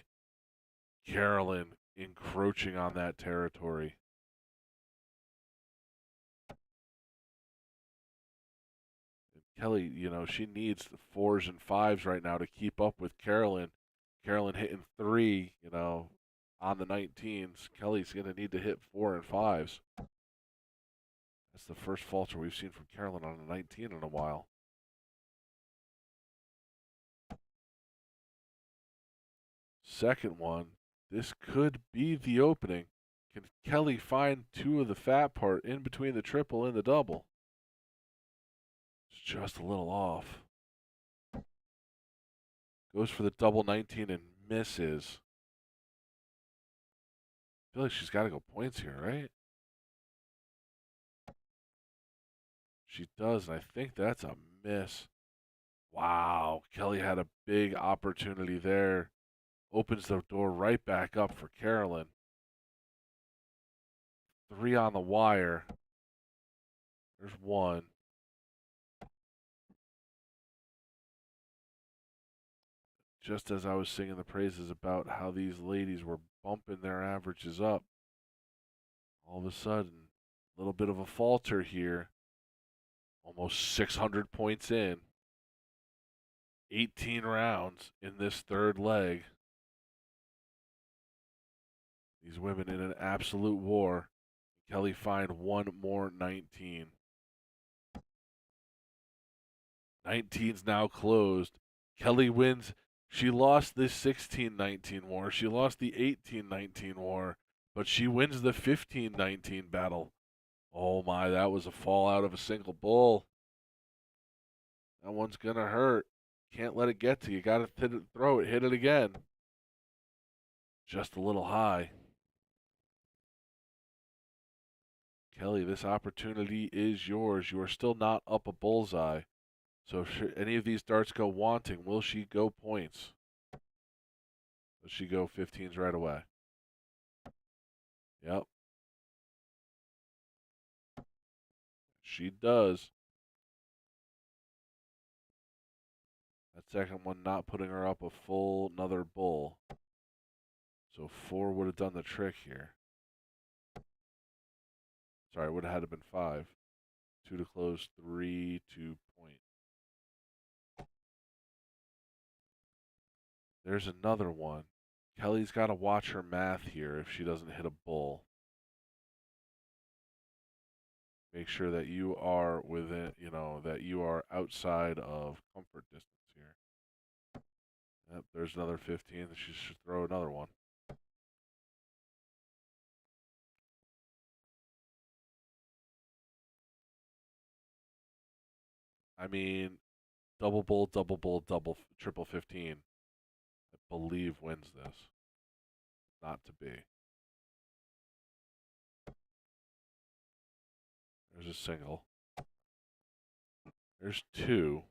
Carolyn encroaching on that territory. Kelly, she needs the fours and fives right now to keep up with Carolyn. Carolyn hitting three, on the 19s. Kelly's going to need to hit four and fives. That's the first falter we've seen from Carolyn on a 19 in a while. Second one, this could be the opening. Can Kelly find two of the fat part in between the triple and the double? It's just a little off. Goes for the double 19 and misses. I feel like she's got to go points here, right? She does, and I think that's a miss. Wow, Kelly had a big opportunity there. Opens the door right back up for Carolyn. Three on the wire. There's one. Just as I was singing the praises about how these ladies were bumping their averages up, all of a sudden, a little bit of a falter here. Almost 600 points in. 18 rounds in this third leg. These women in an absolute war. Kelly find one more 19. 19's now closed. Kelly wins. She lost this 16-19 war. She lost the 18-19 war, but she wins the 15-19 battle. Oh my, that was a fall out of a single bull. That one's going to hurt. Can't let it get to you. Got to throw it, hit it again. Just a little high. Kelly, this opportunity is yours. You are still not up a bullseye. So if any of these darts go wanting, will she go points? Does she go 15s right away? Yep. She does. That second one not putting her up a full another bull. So 4 would have done the trick here. Sorry, it would have had to been 5. 2 to close, 3 to point. There's another one. Kelly's got to watch her math here if she doesn't hit a bull. Make sure that you are within, that you are outside of comfort distance here. Yep, there's another 15. She should throw another one. I mean, double bull, double, triple 15. I believe wins this. Not to be. There's a single. There's 2.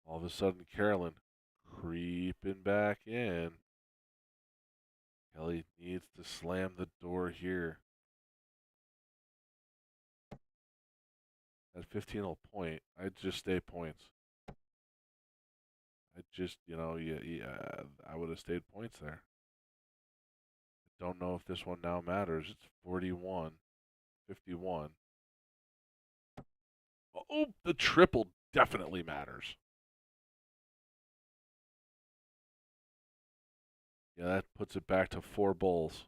All of a sudden, Carolyn creeping back in. Kelly needs to slam the door here. At 15 will point. I'd just stay points. I'd just, I would have stayed points there. I don't know if this one now matters. It's 41, 51. Oh, the triple definitely matters. Yeah, that puts it back to 4 bulls.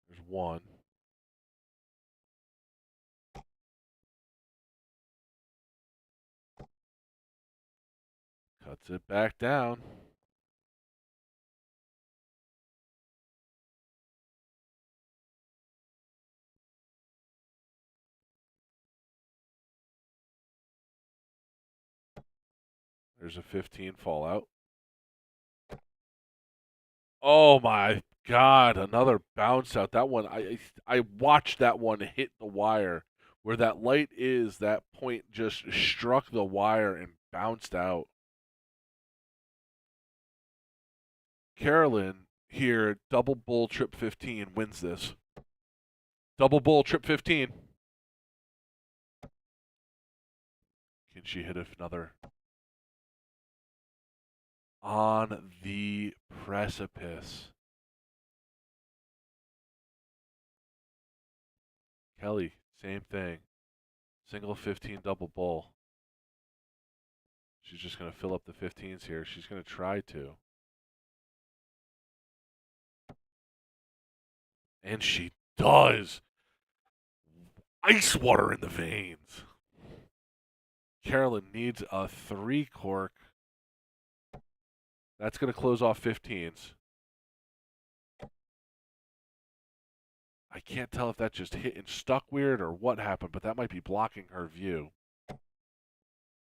There's 1. Cuts it back down. There's a 15 fallout. Oh my God, another bounce out. That one, I watched that one hit the wire. Where that light is, that point just struck the wire and bounced out. Carolyn here, double bull trip 15, wins this. Double bull trip 15. Can she hit another? On the precipice. Kelly, same thing. Single 15, double bowl. She's just going to fill up the 15s here. She's going to try to. And she does. Ice water in the veins. Carolyn needs a 3 cork. That's going to close off 15s. I can't tell if that just hit and stuck weird or what happened, but that might be blocking her view.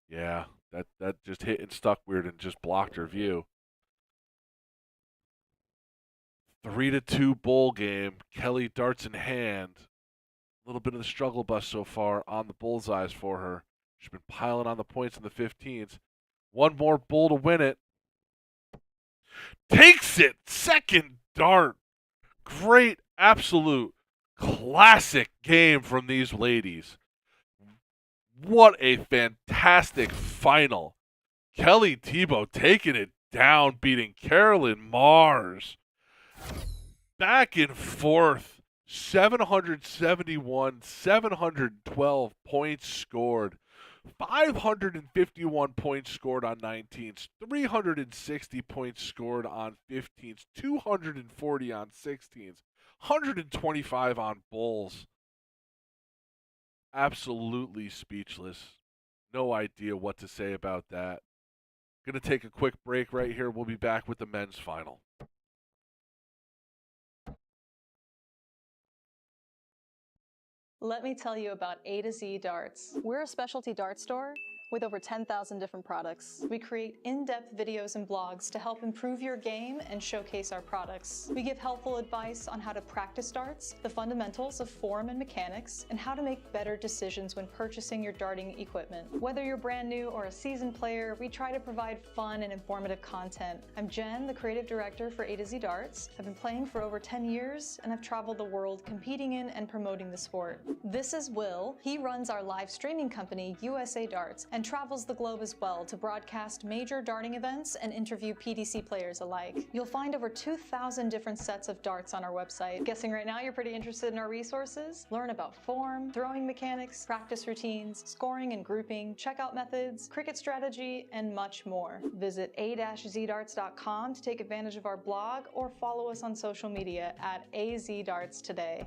Yeah, that just hit and stuck weird and just blocked her view. 3-2 bowl game. Kelly darts in hand. A little bit of the struggle bus so far on the bullseyes for her. She's been piling on the points in the 15s. One more bull to win it. Takes it. Second dart. Great, absolute classic game from these ladies. What a fantastic final. Kelly Tebow taking it down, beating Carolyn Mars. Back and forth. 771, 712 points scored. 551 points scored on 19s, 360 points scored on 15s, 240 on 16s, 125 on bulls. Absolutely speechless. No idea what to say about that. Going to take a quick break right here. We'll be back with the men's final. Let me tell you about A to Z Darts. We're a specialty dart store with over 10,000 different products. We create in-depth videos and blogs to help improve your game and showcase our products. We give helpful advice on how to practice darts, the fundamentals of form and mechanics, and how to make better decisions when purchasing your darting equipment. Whether you're brand new or a seasoned player, we try to provide fun and informative content. I'm Jen, the creative director for A to Z Darts. I've been playing for over 10 years, and I've traveled the world competing in and promoting the sport. This is Will. He runs our live streaming company, USA Darts, and travels the globe as well to broadcast major darting events and interview PDC players alike. You'll find over 2,000 different sets of darts on our website. Guessing right now you're pretty interested in our resources? Learn about form, throwing mechanics, practice routines, scoring and grouping, checkout methods, cricket strategy, and much more. Visit a-zdarts.com to take advantage of our blog or follow us on social media at AZDarts today.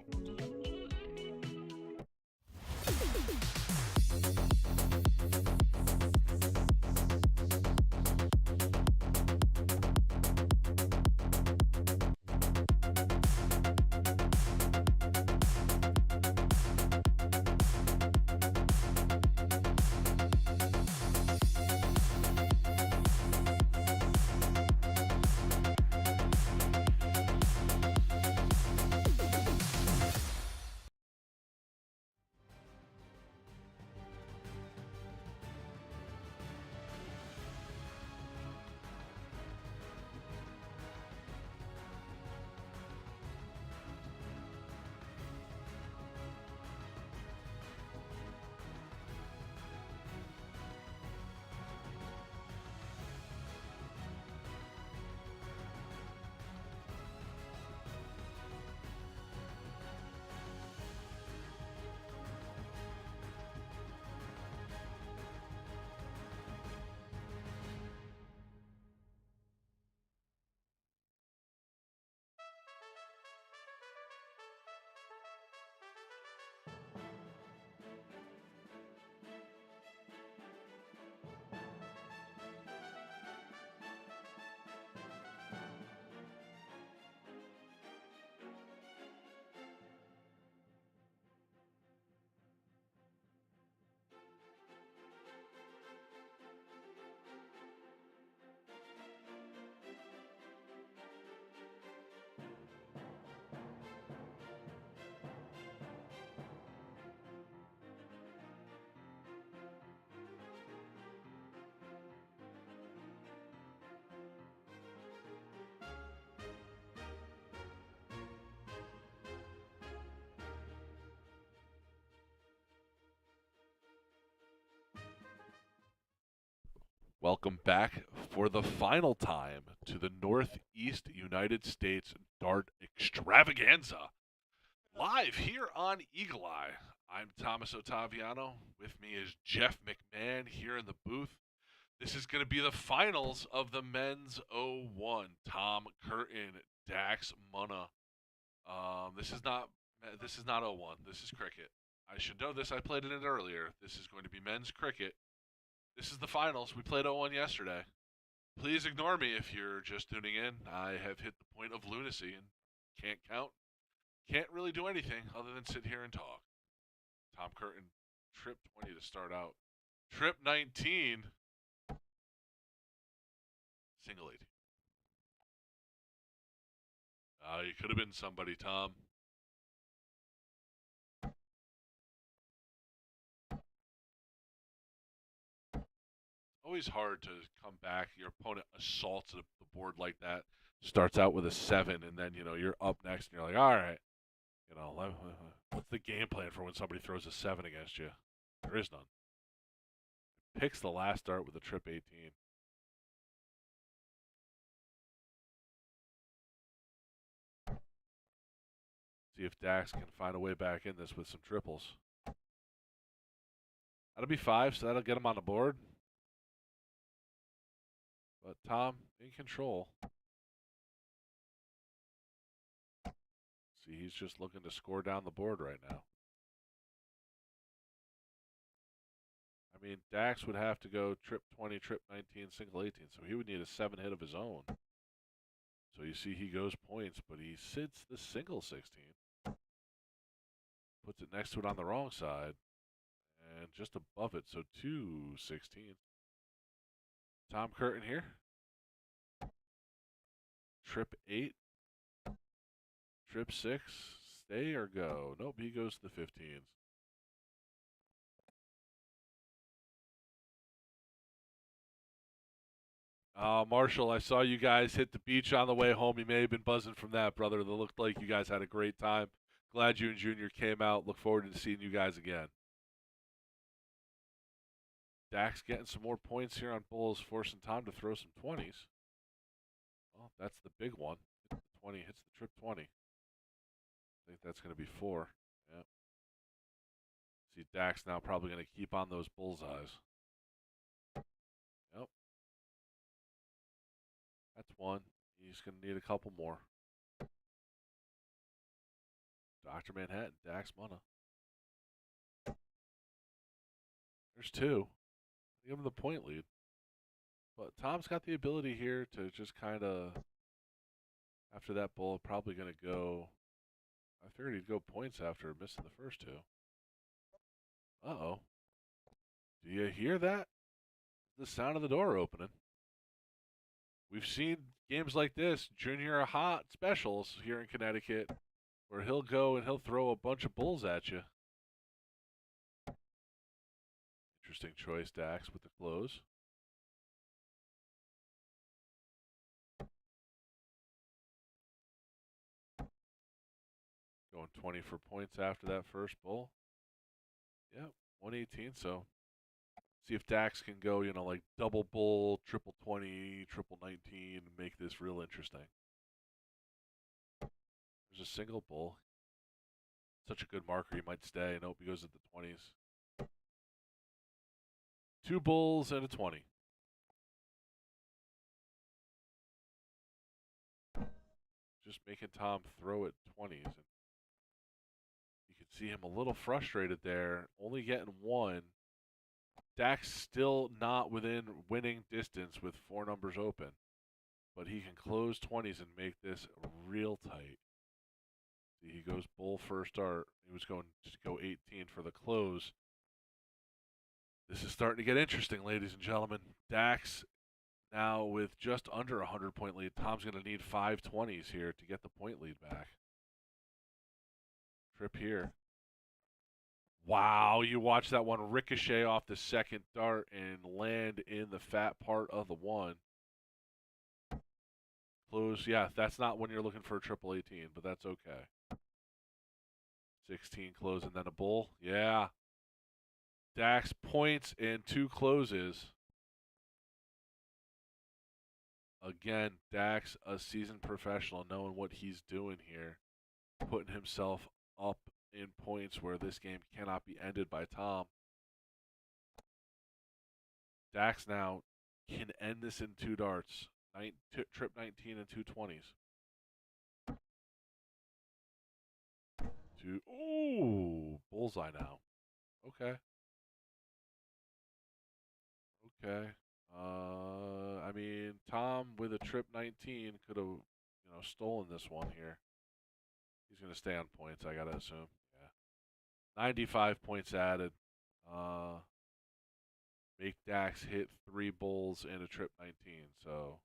Welcome back for the final time to the Northeast United States Dart Extravaganza. Live here on Eagle Eye, I'm Thomas Ottaviano. With me is Jeff McMahon here in the booth. This is going to be the finals of the men's 01. Tom Curtin, Dax Munna. This is not 01. This is cricket. I should know this. I played in it earlier. This is going to be men's cricket. This is the finals. We played 01 yesterday. Please ignore me if you're just tuning in. I have hit the point of lunacy and can't count. Can't really do anything other than sit here and talk. Tom Curtin, trip 20 to start out. Trip 19, single 18. You could have been somebody, Tom. Always hard to come back. Your opponent assaults the board like that. Starts out with a 7, and then, you're up next, and you're like, all right. What's the game plan for when somebody throws a 7 against you? There is none. Picks the last dart with a trip 18. See if Dax can find a way back in this with some triples. That'll be 5, so that'll get him on the board. But Tom in control. See, he's just looking to score down the board right now. I mean, Dax would have to go trip 20, trip 19, single 18, so he would need a 7 hit of his own. So you see he goes points, but he sits the single 16. Puts it next to it on the wrong side. And just above it, so 2 16. Tom Curtin here. Trip 8. Trip 6. Stay or go? Nope, he goes to the 15s. Marshall, I saw you guys hit the beach on the way home. You may have been buzzing from that, brother. It looked like you guys had a great time. Glad you and Junior came out. Look forward to seeing you guys again. Dax getting some more points here on bulls, forcing Tom to throw some 20s. Well, that's the big one. Hits the 20, hits the trip 20. I think that's going to be 4. Yep. See, Dax now probably going to keep on those bullseyes. Yep. That's 1. He's going to need a couple more. Dr. Manhattan, Dax Munna. There's 2. Give him the point lead. But Tom's got the ability here to just kind of, after that bull, probably going to go. I figured he'd go points after missing the first 2. Uh-oh. Do you hear that? The sound of the door opening. We've seen games like this, Junior Hot specials here in Connecticut, where he'll go and he'll throw a bunch of bulls at you. Interesting choice, Dax, with the close. Going 20 for points after that first bull. Yep, 118, so see if Dax can go, like double bull, triple 20, triple 19, and make this real interesting. There's a single bull. Such a good marker, he might stay. Nope, he goes at the 20s. 2 bulls and a 20. Just making Tom throw at 20s. And you can see him a little frustrated there, only getting 1. Dax still not within winning distance with 4 numbers open. But he can close 20s and make this real tight. See, he goes bull first dart. He was going to go 18 for the close. This is starting to get interesting, ladies and gentlemen. Dax now with just under a 100-point lead. Tom's going to need 5 20s here to get the point lead back. Trip here. Wow, you watch that one ricochet off the second dart and land in the fat part of the 1. Close, yeah, that's not when you're looking for a triple 18, but that's okay. 16 close and then a bull. Yeah. Dax points and 2 closes. Again, Dax, a seasoned professional, knowing what he's doing here, putting himself up in points where this game cannot be ended by Tom. Dax now can end this in 2 darts. Trip 19 and 2 20s. Ooh, bullseye now. Okay. Okay. I mean, Tom with a trip 19 could have, stolen this one here. He's going to stay on points, I got to assume. Yeah. 95 points added. Make Dax hit 3 bulls and a trip 19. So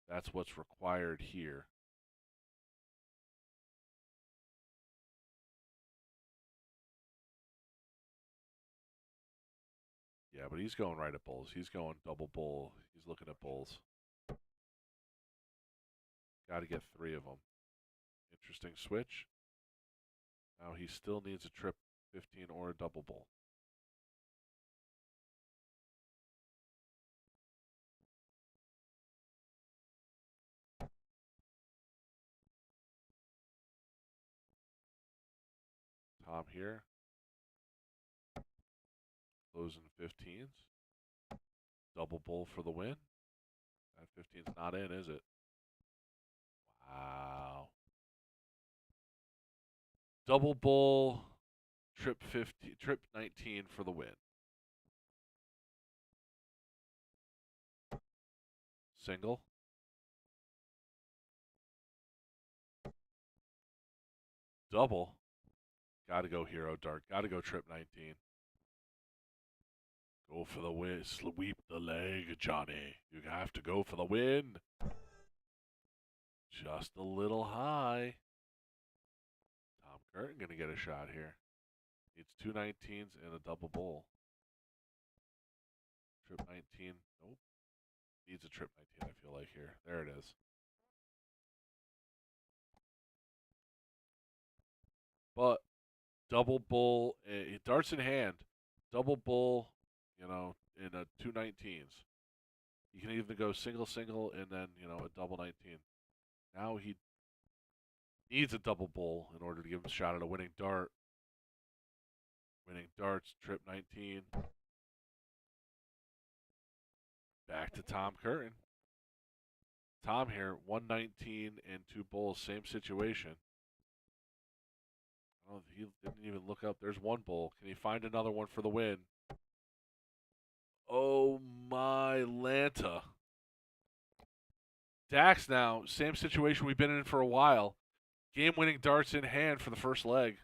that's what's required here. Yeah, but he's going right at bulls. He's going double bull. He's looking at bulls. Got to get 3 of them. Interesting switch. Now he still needs a trip 15 or a double bull. Tom here. Closing 15s. Double bull for the win. That 15's not in, is it? Wow. Double bull, trip 15, trip 19 for the win. Single. Double. Gotta go hero dart. Gotta go trip 19. Go for the win. Sweep the leg, Johnny. You have to go for the win. Just a little high. Tom Curtin gonna get a shot here. Needs 2 19s and a double bull. Trip 19. Nope. Needs a trip 19, I feel like here. There it is. But double bull, darts in hand. Double bull, in a 2 19s. You can either go single, single, and then, a double 19. Now he needs a double bull in order to give him a shot at a winning dart. Winning darts, trip 19. Back to Tom Curtin. Tom here, 119 and 2 bulls, same situation. Oh, he didn't even look up. There's 1 bull. Can he find another one for the win? Oh my Lanta. Dax now, same situation we've been in for a while. Game-winning darts in hand for the first leg.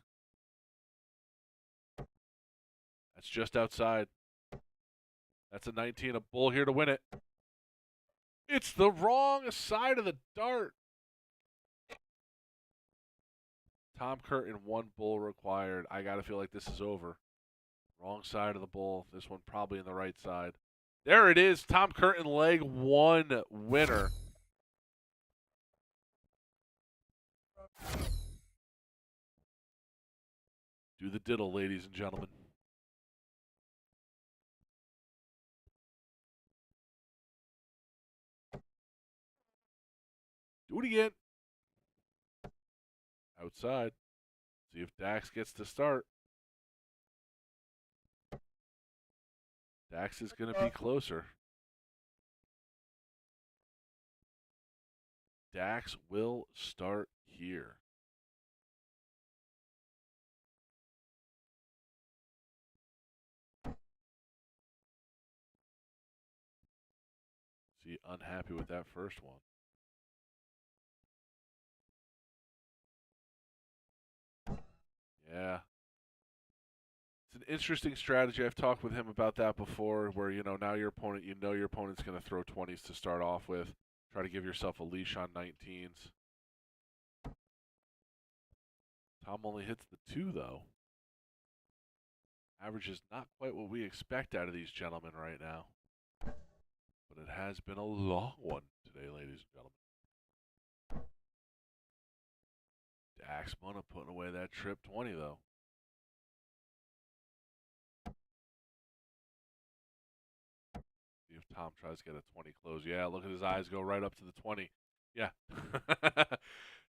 That's just outside. That's a 19, a bull here to win it. It's the wrong side of the dart. Tom Curtin, 1 bull required. I got to feel like this is over. Wrong side of the bull. This one probably in the right side. There it is. Tom Curtin, leg 1 winner. Do the diddle, ladies and gentlemen. Do it again. Outside. See if Dax gets to start. Dax is going to be closer. Dax will start here. See, unhappy with that first one. Yeah. It's an interesting strategy. I've talked with him about that before, where, now your opponent, your opponent's going to throw 20s to start off with. Try to give yourself a leash on 19s. Tom only hits the 2, though. Average is not quite what we expect out of these gentlemen right now. But it has been a long one today, ladies and gentlemen. Dax Mona putting away that trip 20, though. See if Tom tries to get a 20 close. Yeah, look at his eyes go right up to the 20. Yeah.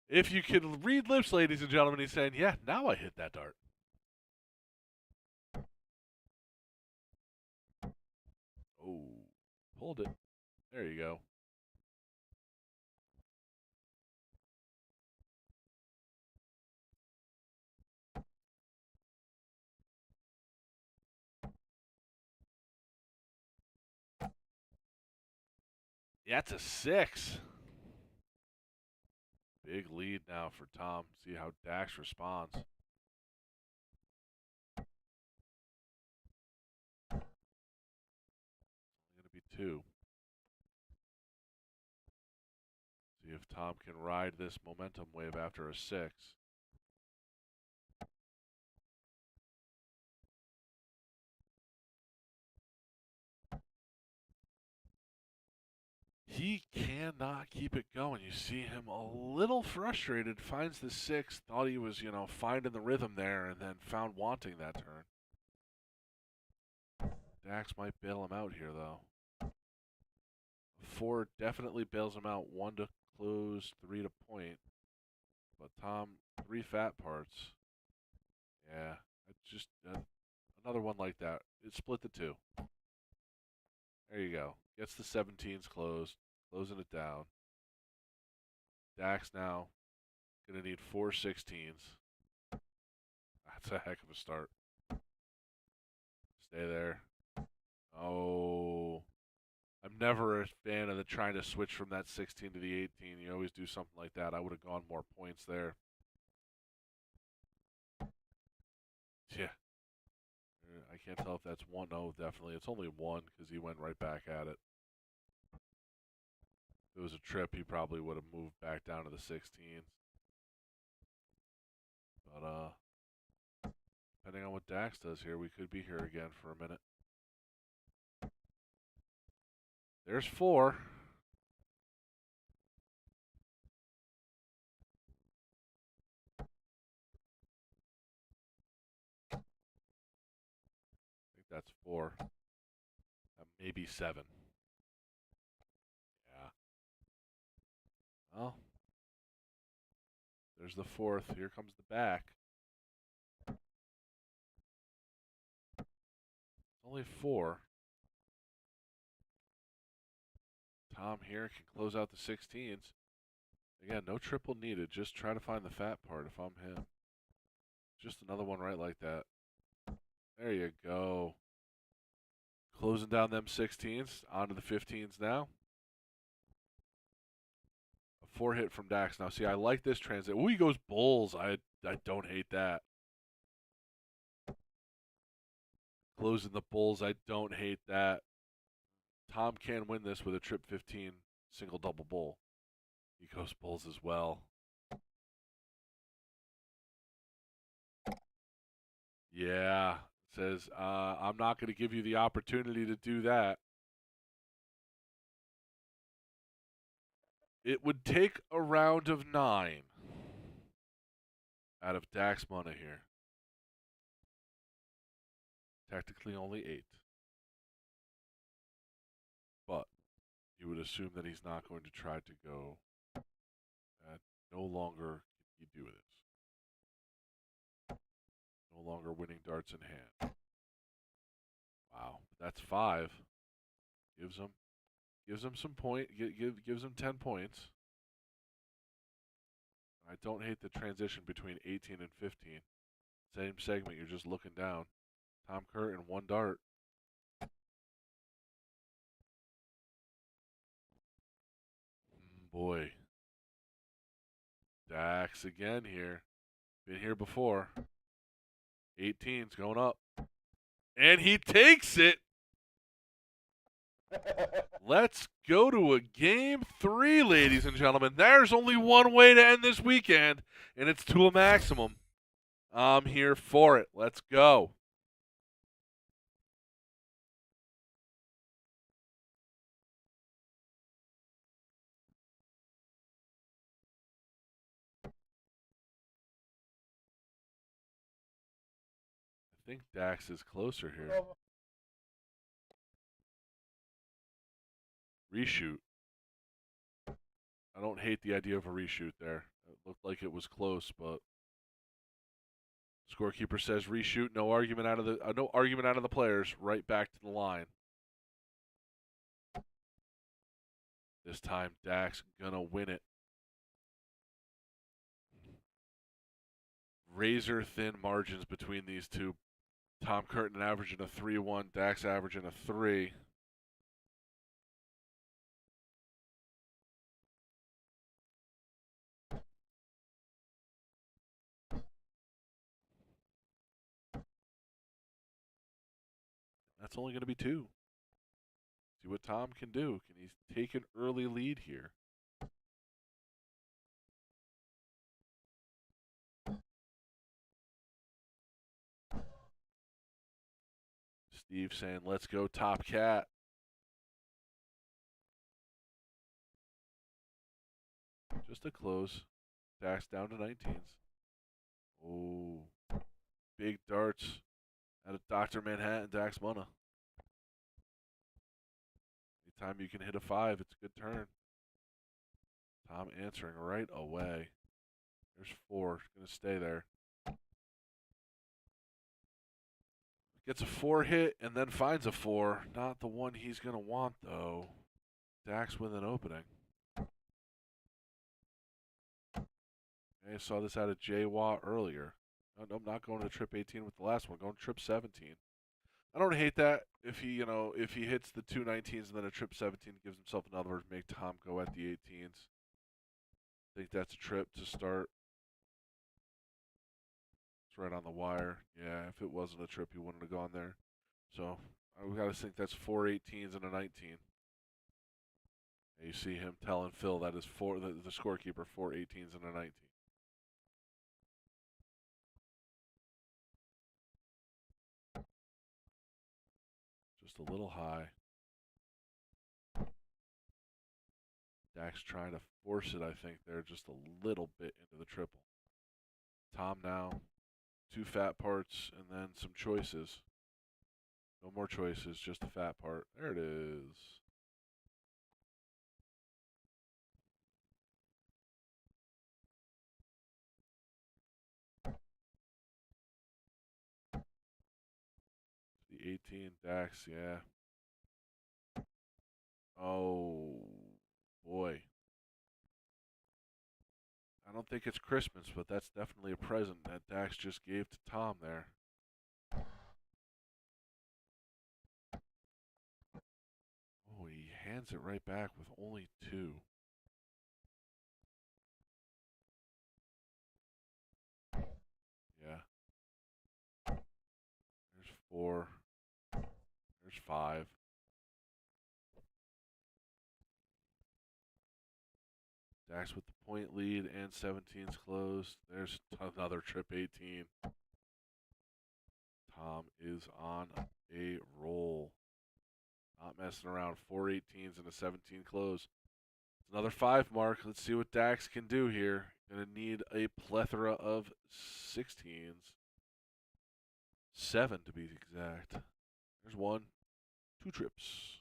If you can read lips, ladies and gentlemen, he's saying, yeah, now I hit that dart. Oh, hold it. There you go. Yeah, it's a 6. Big lead now for Tom. See how Dax responds. It's going to be 2. See if Tom can ride this momentum wave after a 6. He cannot keep it going. You see him a little frustrated, finds the 6, thought he was, finding the rhythm there, and then found wanting that turn. Dax might bail him out here, though. 4 definitely bails him out. 1 to close, 3 to point. But Tom, 3 fat parts. Yeah, just another one like that. It split the 2. There you go. Gets the 17s closed, closing it down. Dax now going to need 4 16s. That's a heck of a start. Stay there. Oh, I'm never a fan of the trying to switch from that 16 to the 18. You always do something like that. I would have gone more points there. Yeah. I can't tell if that's 1. No, definitely. It's only 1 because he went right back at it. If it was a trip, he probably would have moved back down to the 16s. But, depending on what Dax does here, we could be here again for a minute. There's 4. I think that's 4. Maybe 7. Yeah. Well, there's the 4th. Here comes the back. It's only 4. Tom here can close out the 16s. Again, no triple needed. Just try to find the fat part if I'm him. Just another one right like that. There you go. Closing down them 16s. Onto the 15s now. A 4 hit from Dax. Now, see, I like this transit. Oh, he goes bulls. I don't hate that. Closing the bulls. I don't hate that. Tom can win this with a trip 15 single double bull. He goes bulls as well. Yeah. Says, I'm not going to give you the opportunity to do that. It would take a round of 9 out of Dax Mona here. Technically only 8. But you would assume that he's not going to try to go. No longer can he do this. No longer winning darts in hand. Wow, that's 5. Gives him some point. Gives him 10 points. I don't hate the transition between 18 and 15. Same segment. You're just looking down. Tom Curtin, 1 dart. Boy. Dax again here. Been here before. 18's going up. And he takes it. Let's go to a game 3, ladies and gentlemen. There's only one way to end this weekend, and it's to a maximum. I'm here for it. Let's go. I think Dax is closer here. Reshoot. I don't hate the idea of a reshoot there. It looked like it was close, but scorekeeper says reshoot. No argument out of the players. Right back to the line. This time, Dax gonna win it. Razor thin margins between these two. Tom Curtin averaging a 3-1, Dax averaging a 3. That's only going to be 2. See what Tom can do. Can he take an early lead here? Steve saying, let's go Top Cat. Just a close. Dax down to 19s. Oh, big darts out of Dr. Manhattan, Dax Munna. Anytime you can hit a 5, it's a good turn. Tom answering right away. There's 4. Going to stay there. Gets a 4 hit and then finds a 4. Not the one he's going to want, though. Dax with an opening. I saw this out of Jay Watt earlier. No, I'm not going to trip 18 with the last one. Going to trip 17. I don't hate that. If he hits the 2 19s and then a trip 17, gives himself another, make Tom go at the 18s. I think that's a trip to start. It's right on the wire. Yeah, if it wasn't a trip, he wouldn't have gone there. So we got to think that's 4 18s and a 19. And you see him telling Phil that is the scorekeeper 4 18s and a 19. Just a little high. Dax trying to force it, I think, there just a little bit into the triple. Tom now, 2 fat parts and then some choices. No more choices, just a fat part. There it is. The 18, Dax, yeah. Oh, boy. I don't think it's Christmas, but that's definitely a present that Dax just gave to Tom there. Oh, he hands it right back with only 2. Yeah. There's 4. There's 5. Dax with the point lead and 17's closed. There's another trip 18. Tom is on a roll. Not messing around. 4 18s and a 17 close. It's another 5 mark. Let's see what Dax can do here. Gonna need a plethora of 16s. 7 to be exact. There's 1. 2 trips.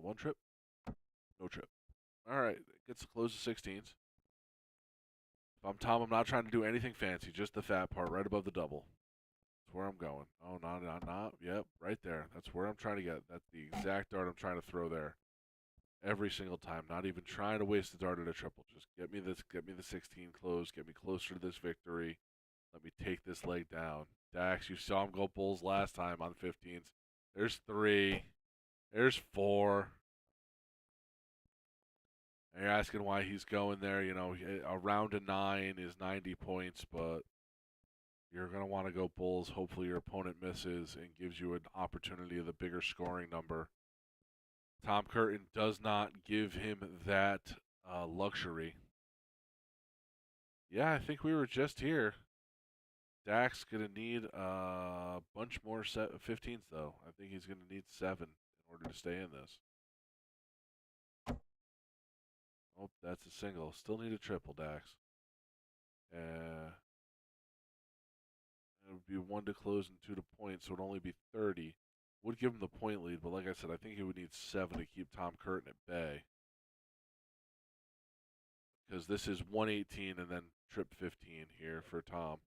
1 trip. No trip. All right. Gets to close the 16s. If I'm Tom, I'm not trying to do anything fancy. Just the fat part right above the double. That's where I'm going. Oh, not. Yep, right there. That's where I'm trying to get. That's the exact dart I'm trying to throw there. Every single time. Not even trying to waste the dart at a triple. Just get me the 16 close. Get me closer to this victory. Let me take this leg down. Dax, you saw him go bulls last time on 15s. There's 3. There's 4. And you're asking why he's going there. You know, a round of 9 is 90 points, but you're going to want to go bulls. Hopefully your opponent misses and gives you an opportunity of the bigger scoring number. Tom Curtin does not give him that luxury. Yeah, I think we were just here. Dax going to need a bunch more 15s, though. I think he's going to need 7 in order to stay in this. Oh, that's a single. Still need a triple, Dax. It would be 1 to close and 2 to point, so it would only be 30. Would give him the point lead, but like I said, I think he would need 7 to keep Tom Curtin at bay. because this is 118 and then trip 15 here for Tom.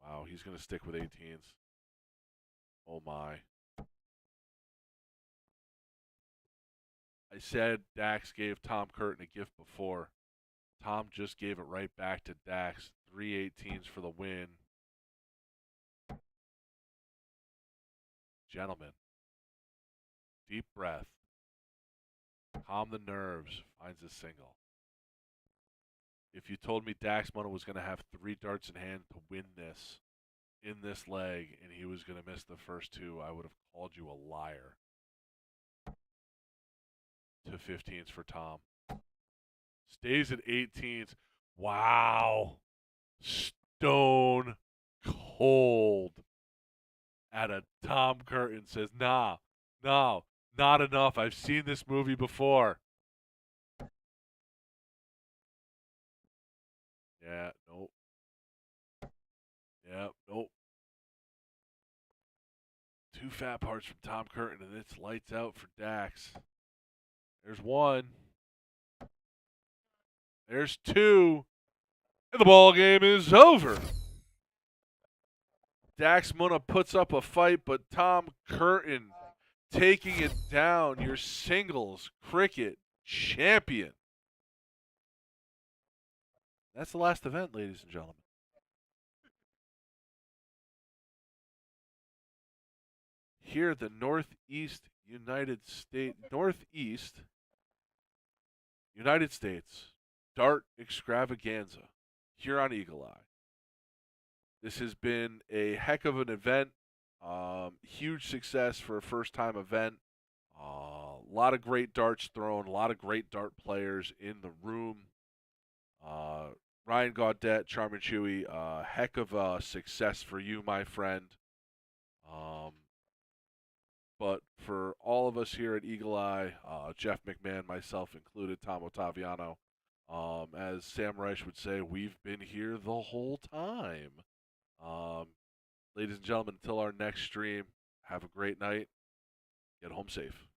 Wow, he's going to stick with 18s. Oh, my. I said Dax gave Tom Curtin a gift before. Tom just gave it right back to Dax. 3 18s for the win. Gentlemen, deep breath. Calm the nerves. Finds a single. If you told me Dax Munna was going to have 3 darts in hand to win this in this leg and he was going to miss the first 2, I would have called you a liar. To 15s for Tom. Stays at 18s. Wow. Stone cold. At a Tom Curtin says, nah, no, not enough. I've seen this movie before. Yeah, nope. Yeah, nope. 2 fat parts from Tom Curtin, and it's lights out for Dax. There's 1. There's 2. And the ball game is over. Dax Munna puts up a fight, but Tom Curtin taking it down. Your singles cricket champion. That's the last event, ladies and gentlemen. Here, the Northeast United States Dart Extravaganza here on Eagle Eye. This has been a heck of an event. Huge success for a first-time event. A lot of great darts thrown, a lot of great dart players in the room. Ryan Gaudet, Charmin Chewy, heck of a success for you, my friend. But for all of us here at Eagle Eye, Jeff McMahon, myself included, Tom Ottaviano, as Sam Reich would say, we've been here the whole time. Ladies and gentlemen, until our next stream, have a great night. Get home safe.